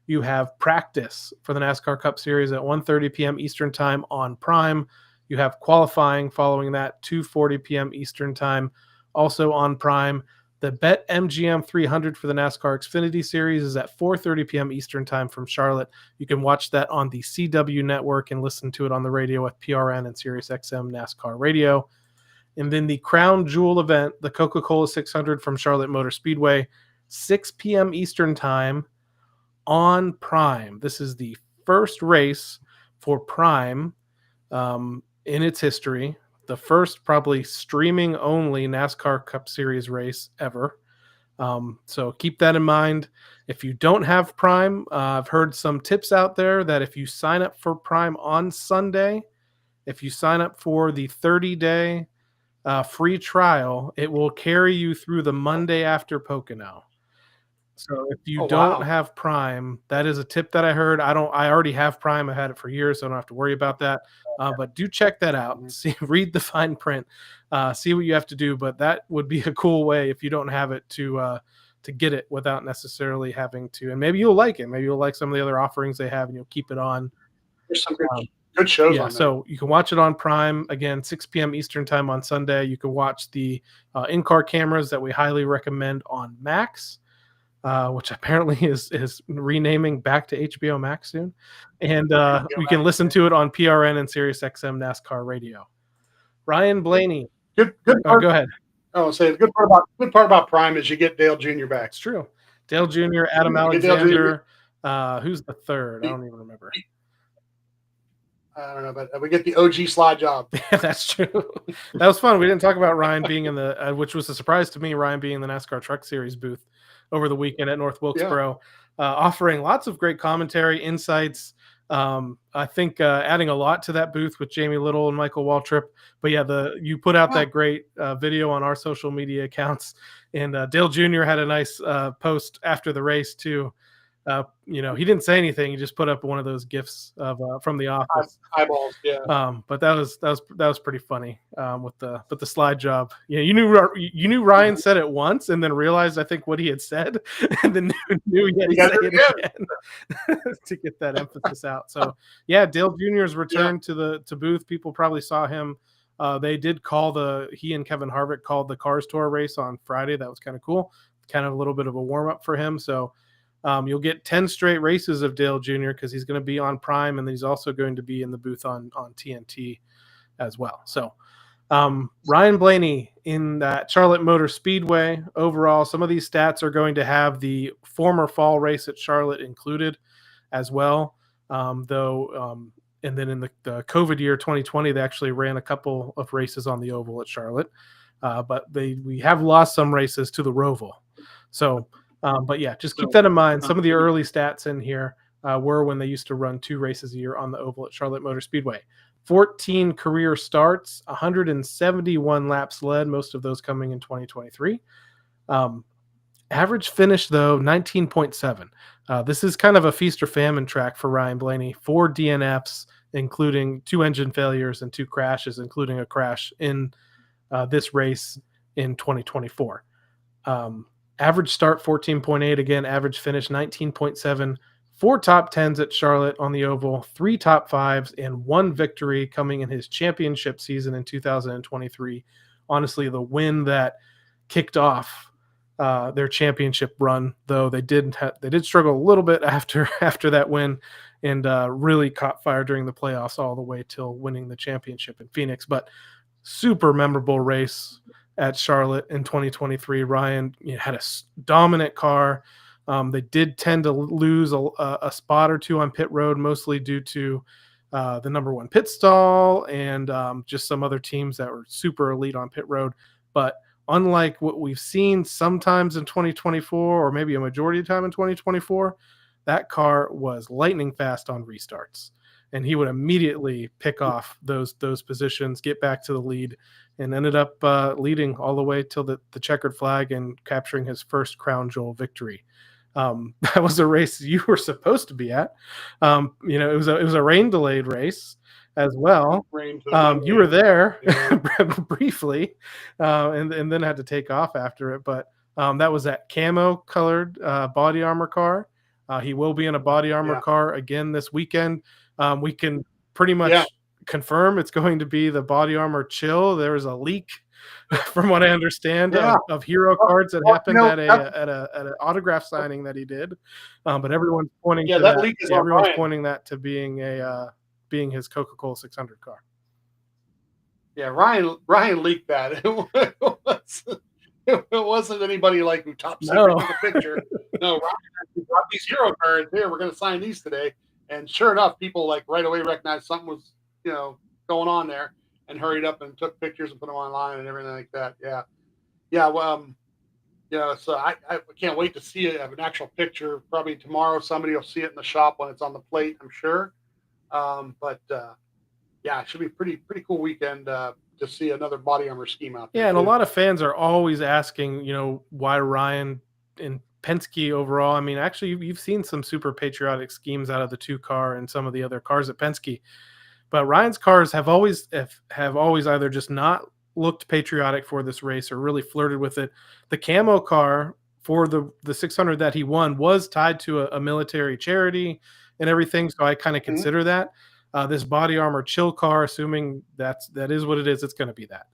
You have practice for the NASCAR Cup Series at 1:30 p.m. Eastern Time on Prime. You have qualifying following that, 2:40 p.m. Eastern Time, also on Prime. The BetMGM 300 for the NASCAR Xfinity Series is at 4:30 p.m. Eastern Time from Charlotte. You can watch that on the CW network and listen to it on the radio with PRN and SiriusXM NASCAR Radio. And then the Crown Jewel event, the Coca-Cola 600 from Charlotte Motor Speedway, 6 p.m. Eastern Time on Prime. This is the first race for Prime in its history, the first probably streaming only NASCAR Cup Series race ever. So keep that in mind. If you don't have Prime, I've heard some tips out there that if you sign up for Prime on Sunday, if you sign up for the 30-day free trial, it will carry you through the Monday after Pocono. So if you don't have Prime, that is a tip that I heard. I already have Prime. I've had it for years, so I don't have to worry about that. But do check that out. Read the fine print, see what you have to do. But that would be a cool way if you don't have it to get it without necessarily having to. And maybe you'll like it. Maybe you'll like some of the other offerings they have, and you'll keep it on. There's some good shows on there. So you can watch it on Prime, again, 6 p.m. Eastern Time on Sunday. You can watch the in-car cameras that we highly recommend on Max. Which apparently is renaming back to HBO Max soon. And we can listen to it on PRN and SiriusXM NASCAR Radio. Ryan Blaney. Good part, go ahead. Oh, say the good part about Prime is you get Dale Jr. back. It's true. Dale Jr., Adam Alexander. Who's the third? I don't even remember. I don't know, but we get the OG slide job. Yeah, that's true. That was fun. We didn't talk about Ryan being in the, which was a surprise to me, Ryan being in the NASCAR Truck Series booth over the weekend at North Yeah. Wilkesboro, offering lots of great commentary, insights. I think adding a lot to that booth with Jamie Little and Michael Waltrip. But yeah, you put out Yeah. that great video on our social media accounts, and Dale Jr. had a nice post after the race too. He didn't say anything. He just put up one of those gifs of from the office. Eyeballs. Yeah. But that was pretty funny with the slide job. Yeah, you knew Ryan said it once and then realized I think what he had said, and then knew he had to say it again to get that emphasis out. So yeah, Dale Jr.'s return to the booth. People probably saw him. They did he and Kevin Harvick called the Cars Tour race on Friday. That was kind of cool. Kind of a little bit of a warm up for him. So. You'll get 10 straight races of Dale Jr. because he's going to be on Prime, and he's also going to be in the booth on TNT as well. So Ryan Blaney in that Charlotte Motor Speedway. Overall, some of these stats are going to have the former fall race at Charlotte included as well. And then in the COVID year 2020, they actually ran a couple of races on the oval at Charlotte. But we have lost some races to the Roval. So but yeah, just keep that in mind. Some of the early stats in here were when they used to run 2 races a year on the oval at Charlotte Motor Speedway. 14 career starts, 171 laps led, most of those coming in 2023. Average finish, though, 19.7. This is kind of a feast or famine track for Ryan Blaney. 4 DNFs, including 2 engine failures and 2 crashes, including a crash in this race in 2024. Average start 14.8, again, average finish 19.7, 4 top 10s at Charlotte on the oval, 3 top 5s, and 1 victory coming in his championship season in 2023. Honestly, the win that kicked off their championship run, though they did struggle a little bit after that win, and really caught fire during the playoffs all the way till winning the championship in Phoenix. But super memorable race at Charlotte in 2023. Ryan had a dominant car. They did tend to lose a spot or two on pit road, mostly due to the number 1 pit stall and just some other teams that were super elite on pit road. But unlike what we've seen sometimes in 2024, or maybe a majority of the time in 2024, that car was lightning fast on restarts. And he would immediately pick off those positions, get back to the lead, and ended up leading all the way till the checkered flag and capturing his first Crown Jewel victory. That was a race you were supposed to be at. It was a rain delayed race as well. You were there briefly, and then had to take off after it. But that was that camo colored body armor car. He will be in a body armor car again this weekend. We can pretty much confirm it's going to be the body armor chill. There was a leak from what I understand of hero cards that happened at an autograph signing that he did. But everyone's pointing to that. Leak is everyone's pointing that to being his Coca-Cola 600 car. Yeah, Ryan leaked that. It wasn't anybody like who top secret took a picture. No, Ryan got these hero cards here. We're going to sign these today. And sure enough, people like right away recognized something was, going on there, and hurried up and took pictures and put them online and everything like that. Yeah. Well, so I can't wait to see it. Have an actual picture. Probably tomorrow, somebody will see it in the shop when it's on the plate, I'm sure. But it should be pretty cool weekend to see another body armor scheme out there. Yeah, and a lot of fans are always asking, why Ryan and Penske overall. I mean, actually, you've seen some super patriotic schemes out of the 2-car and some of the other cars at Penske, but Ryan's cars have always either just not looked patriotic for this race or really flirted with it. The camo car for the 600 that he won was tied to a military charity and everything, so I kind of consider that. This body armor chill car, assuming that is what it is, it's going to be that.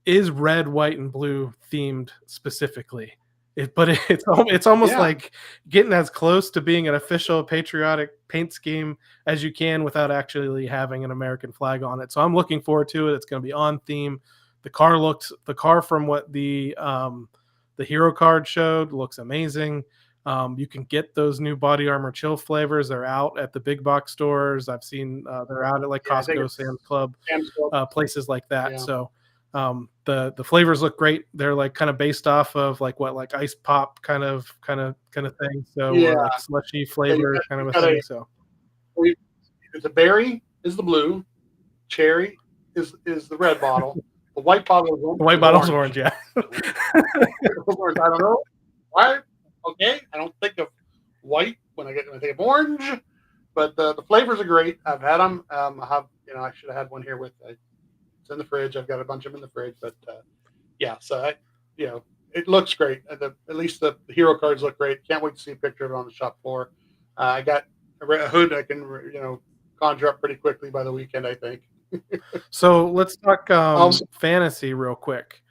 Is red, white, and blue themed specifically. It's almost like getting as close to being an official patriotic paint scheme as you can without actually having an American flag on it. So I'm looking forward to it. It's going to be on theme. The car from what the hero card showed looks amazing. You can get those new body armor chill flavors. They're out at the big box stores. I've seen they're out at like Yeah, I think Costco, it's Sam's Club, Sam's Club. places like that. Yeah. So the flavors look great. They're like kind of based off of like ice pop kind of thing. So Yeah. or like slushy Yeah, flavor you kind of a got thing. a- So The berry is the blue, cherry is the red bottle, the white bottle is the white bottle's orange, yeah. Orange. I don't know why. Okay, I don't think of white when I think of orange, but the flavors are great. I've had them. I should have had one here with. It's in the fridge. I've got a bunch of them in the fridge, but yeah. So it looks great. At least the hero cards look great. Can't wait to see a picture of it on the shop floor. I got a hood I can conjure up pretty quickly by the weekend, I think. So let's talk Also- fantasy real quick.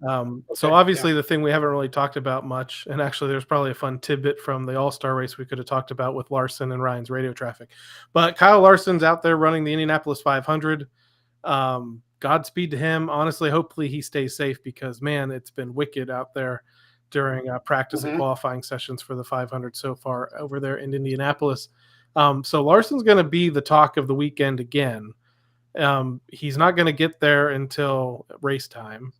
So Okay, obviously the thing we haven't really talked about much, and actually there's probably a fun tidbit from the All-Star race we could have talked about with Larson and Ryan's radio traffic. But Kyle Larson's out there running the Indianapolis 500. Godspeed to him. Honestly, hopefully he stays safe because, man, it's been wicked out there during practice and qualifying sessions for the 500 so far over there in Indianapolis. So Larson's going to be the talk of the weekend again. He's not going to get there until race time.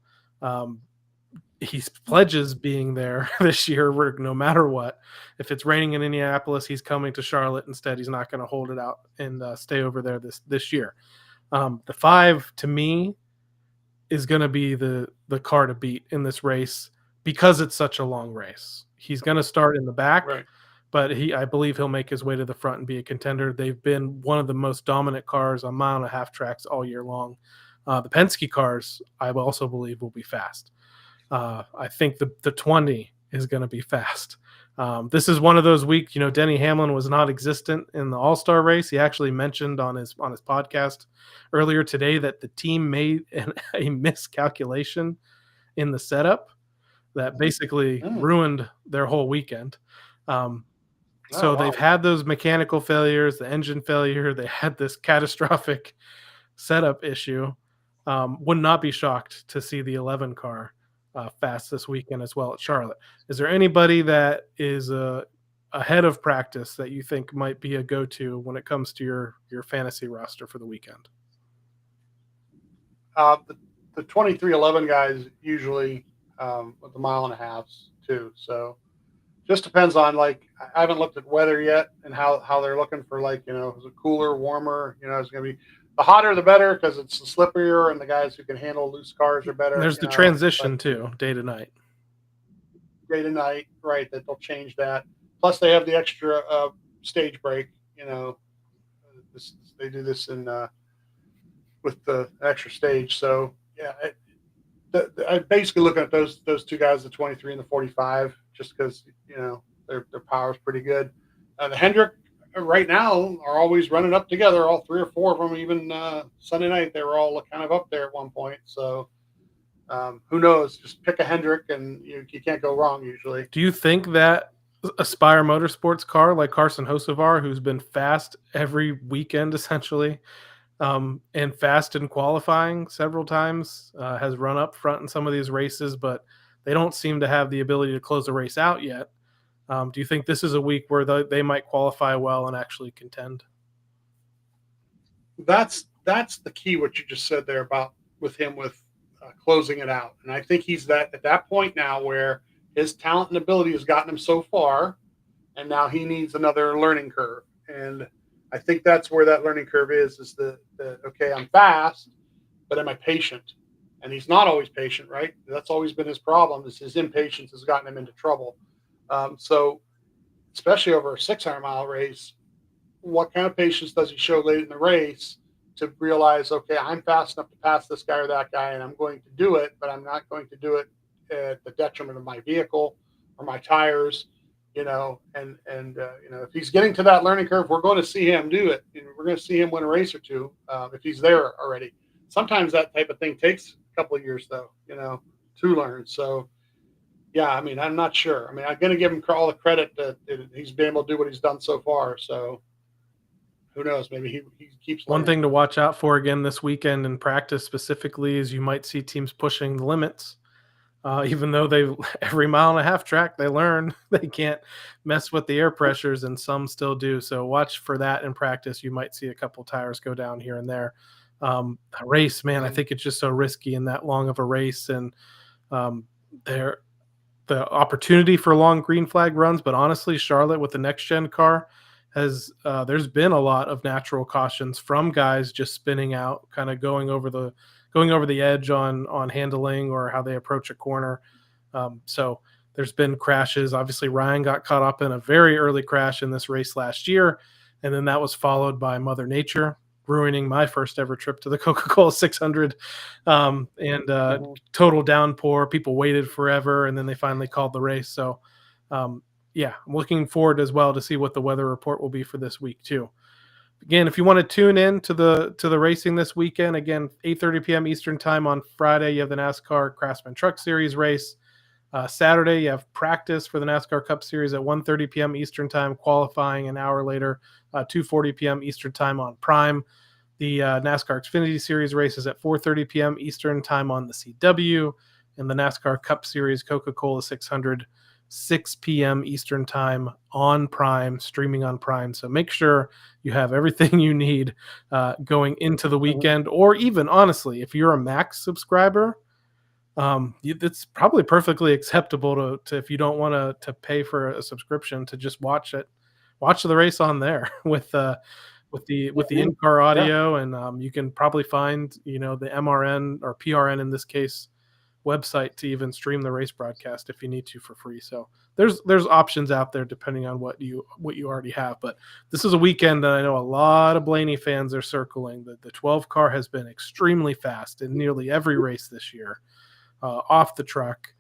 He pledges being there this year, no matter what. If it's raining in Indianapolis, he's coming to Charlotte instead. He's not going to hold it out and stay over there this year. The 5 to me is going to be the car to beat in this race because it's such a long race. He's going to start in the back, Right. but I believe he'll make his way to the front and be a contender. They've been one of the most dominant cars on mile and a half tracks all year long. The Penske cars, I also believe, will be fast. I think the 20 is going to be fast. This is one of those weeks, Denny Hamlin was not existent in the All-Star race. He actually mentioned on his podcast earlier today that the team made a miscalculation in the setup that basically ruined their whole weekend. They've had those mechanical failures, the engine failure. They had this catastrophic setup issue. Would not be shocked to see the 11 car fast this weekend as well at Charlotte. Is there anybody that is ahead of practice that you think might be a go-to when it comes to your fantasy roster for the weekend? The 2311 guys usually with the mile and a halves too. So just depends on I haven't looked at weather yet and how they're looking for is it cooler, warmer? It's going to be the hotter the better because it's slipperier and the guys who can handle loose cars are better. There's the transition too, day to night. Day to night, right? That they'll change that. Plus they have the extra stage break. They do this in with the extra stage. So yeah, I'm basically looking at those two guys, the 23 and the 45, just because their power is pretty good. The Hendrick right now are always running up together. All 3 or 4 of them, even Sunday night, they were all kind of up there at one point. So who knows? Just pick a Hendrick, and you can't go wrong usually. Do you think that Aspire Motorsports car like Carson Hocevar, who's been fast every weekend essentially, and fast in qualifying several times, has run up front in some of these races, but they don't seem to have the ability to close the race out yet. Do you think this is a week where they might qualify well and actually contend? That's the key, what you just said there about with him with closing it out. And I think he's at that point now where his talent and ability has gotten him so far, and now he needs another learning curve. And I think that's where that learning curve is the okay, I'm fast, but am I patient? And he's not always patient, right? That's always been his problem. Is his impatience has gotten him into trouble. So especially over a 600-mile race, what kind of patience does he show late in the race to realize, okay, I'm fast enough to pass this guy or that guy, and I'm going to do it, but I'm not going to do it at the detriment of my vehicle or my tires, and if he's getting to that learning curve, we're going to see him do it. We're going to see him win a race or two if he's there already. Sometimes that type of thing takes a couple of years, though, to learn. So, yeah, I mean, I'm not sure. I mean, I'm going to give him all the credit that he's been able to do what he's done so far. So, who knows? Maybe he keeps learning. One thing to watch out for again this weekend in practice specifically is you might see teams pushing the limits. Even though they every mile and a half track they learn they can't mess with the air pressures, and some still do. So watch for that in practice. You might see a couple tires go down here and there. A race, man, I And think it's just so risky in that long of a race, and um, there the opportunity for long green flag runs. But honestly, Charlotte with the next gen car has there's been a lot of natural cautions from guys just spinning out, kind of going over the edge on handling or how they approach a corner. So there's been crashes. Obviously, Ryan got caught up in a very early crash in this race last year, and then that was followed by Mother Nature ruining my first ever trip to the Coca-Cola 600, and total downpour. People waited forever, and then they finally called the race. So, yeah, I'm looking forward as well to see what the weather report will be for this week too. Again, if you want to tune in to the racing this weekend, again, 8:30 p.m. Eastern time on Friday, you have the NASCAR Craftsman Truck Series race. Saturday, you have practice for the NASCAR Cup Series at 1:30 p.m. Eastern time, qualifying an hour later, 2:40 p.m. Eastern time on Prime. The NASCAR Xfinity Series races at 4:30 p.m. Eastern time on the CW, and the NASCAR Cup Series Coca-Cola 600, 6 p.m. Eastern time on Prime, streaming on Prime. So make sure you have everything you need going into the weekend, or even honestly, if you're a Max subscriber, it's probably perfectly acceptable to if you don't want to pay for a subscription, to just watch the race on there with the in-car yeah, audio, and you can probably find the MRN or PRN in this case website to even stream the race broadcast if you need to for free. So there's options out there depending on what you already have. But this is a weekend that I know a lot of Blaney fans are circling. The 12 car has been extremely fast in nearly every race this year, off the truck,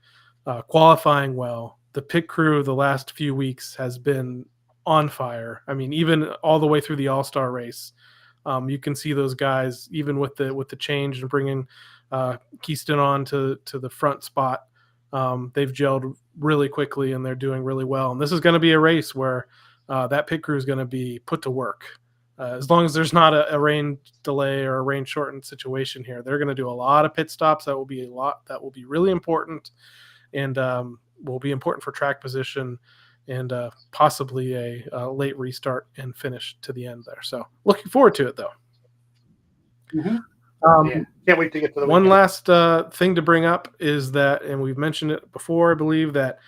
qualifying well. The pit crew the last few weeks has been on fire. I mean, even all the way through the All-Star race, you can see those guys, even with the change and bringing Keyston on to the front spot. They've gelled really quickly, and they're doing really well. And this is going to be a race where that pit crew is going to be put to work. As long as there's not a rain delay or a rain shortened situation here, they're going to do a lot of pit stops. That will be really important, and will be important for track position, and possibly a late restart and finish to the end there. So looking forward to it, though. yeah. Um, Can't wait to get to the One weekend. last thing to bring up is that, and we've mentioned it before, I believe, that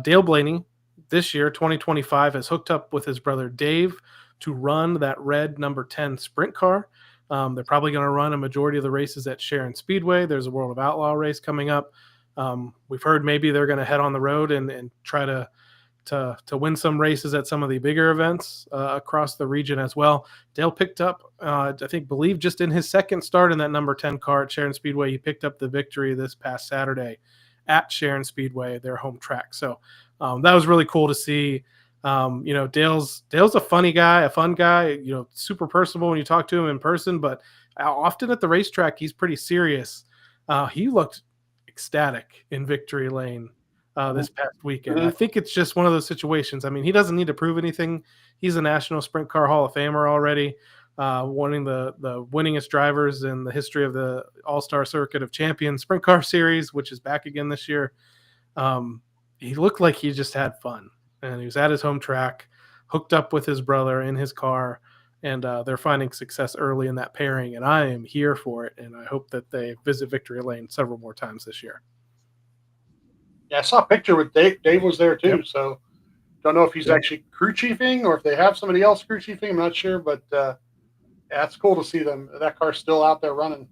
Dale Blaney this year, 2025, has hooked up with his brother Dave to run that red number 10 sprint car. They're probably going to run a majority of the races at Sharon Speedway. There's a World of Outlaw race coming up. We've heard maybe they're going to head on the road and try to win some races at some of the bigger events across the region as well. Dale picked up, believe just in his second start in that number 10 car at Sharon Speedway, he picked up the victory this past Saturday at Sharon Speedway, their home track. So that was really cool to see. Dale's a fun guy, super personable when you talk to him in person, but often at the racetrack, he's pretty serious. He looked ecstatic in victory lane this past weekend. I think it's just one of those situations. I mean, he doesn't need to prove anything. He's a National Sprint Car Hall of Famer already, winning the winningest drivers in the history of the All-Star Circuit of Champions Sprint Car Series, which is back again this year. He looked like he just had fun, and he was at his home track, hooked up with his brother in his car, and they're finding success early in that pairing, and I am here for it, and I hope that they visit victory lane several more times this year. Yeah, I saw a picture with Dave. Dave was there too, Yep. so don't know if he's actually crew chiefing or if they have somebody else crew chiefing. I'm not sure, but yeah, it's cool to see them. That car's still out there running.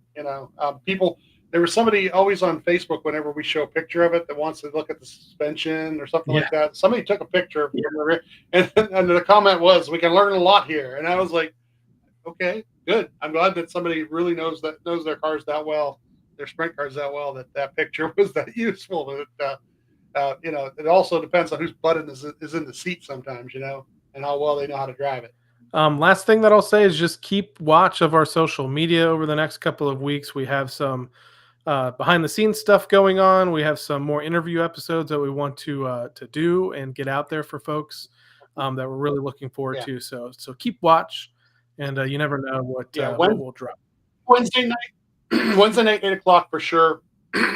People. There was somebody always on Facebook whenever we show a picture of it that wants to look at the suspension or something like that. Somebody took a picture, and the comment was, "We can learn a lot here." And I was like, "Okay, good. I'm glad that somebody really knows their cars that well, their sprint cars that well, that picture was that useful." That it also depends on whose button is in the seat sometimes, and how well they know how to drive it. Last thing that I'll say is just keep watch of our social media over the next couple of weeks. We have some behind the scenes stuff going on. We have some more interview episodes that we want to do and get out there for folks that we're really looking forward to. So keep watch, and you never know what we'll drop. Wednesday night, 8 o'clock for sure.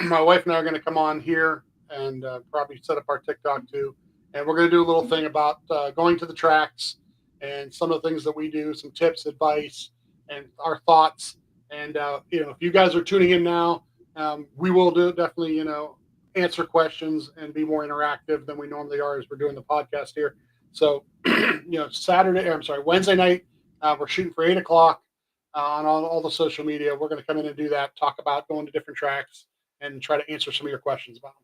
my wife and I are going to come on here and probably set up our TikTok too. And we're going to do a little thing about going to the tracks and some of the things that we do, some tips, advice, and our thoughts. And, if you guys are tuning in now, we will definitely, answer questions and be more interactive than we normally are as we're doing the podcast here. So, Wednesday night, we're shooting for 8:00 on all the social media. We're going to come in and do that, talk about going to different tracks and try to answer some of your questions about them.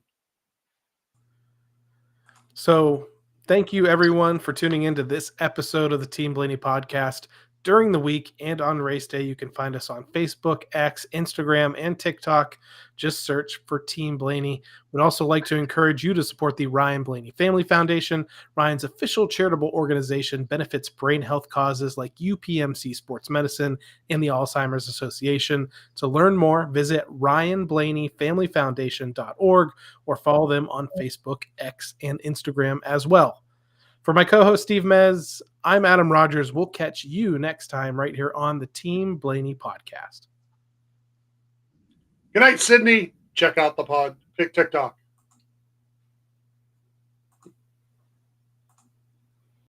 So thank you everyone for tuning into this episode of the Team Blaney podcast. During the week and on race day, you can find us on Facebook, X, Instagram, and TikTok. Just search for Team Blaney. We'd also like to encourage you to support the Ryan Blaney Family Foundation. Ryan's official charitable organization benefits brain health causes like UPMC Sports Medicine and the Alzheimer's Association. To learn more, visit ryanblaneyfamilyfoundation.org or follow them on Facebook, X, and Instagram as well. For my co-host, Steve Mez, I'm Adam Rogers. We'll catch you next time right here on the Team Blaney podcast. Good night, Sydney. Check out the TikTok.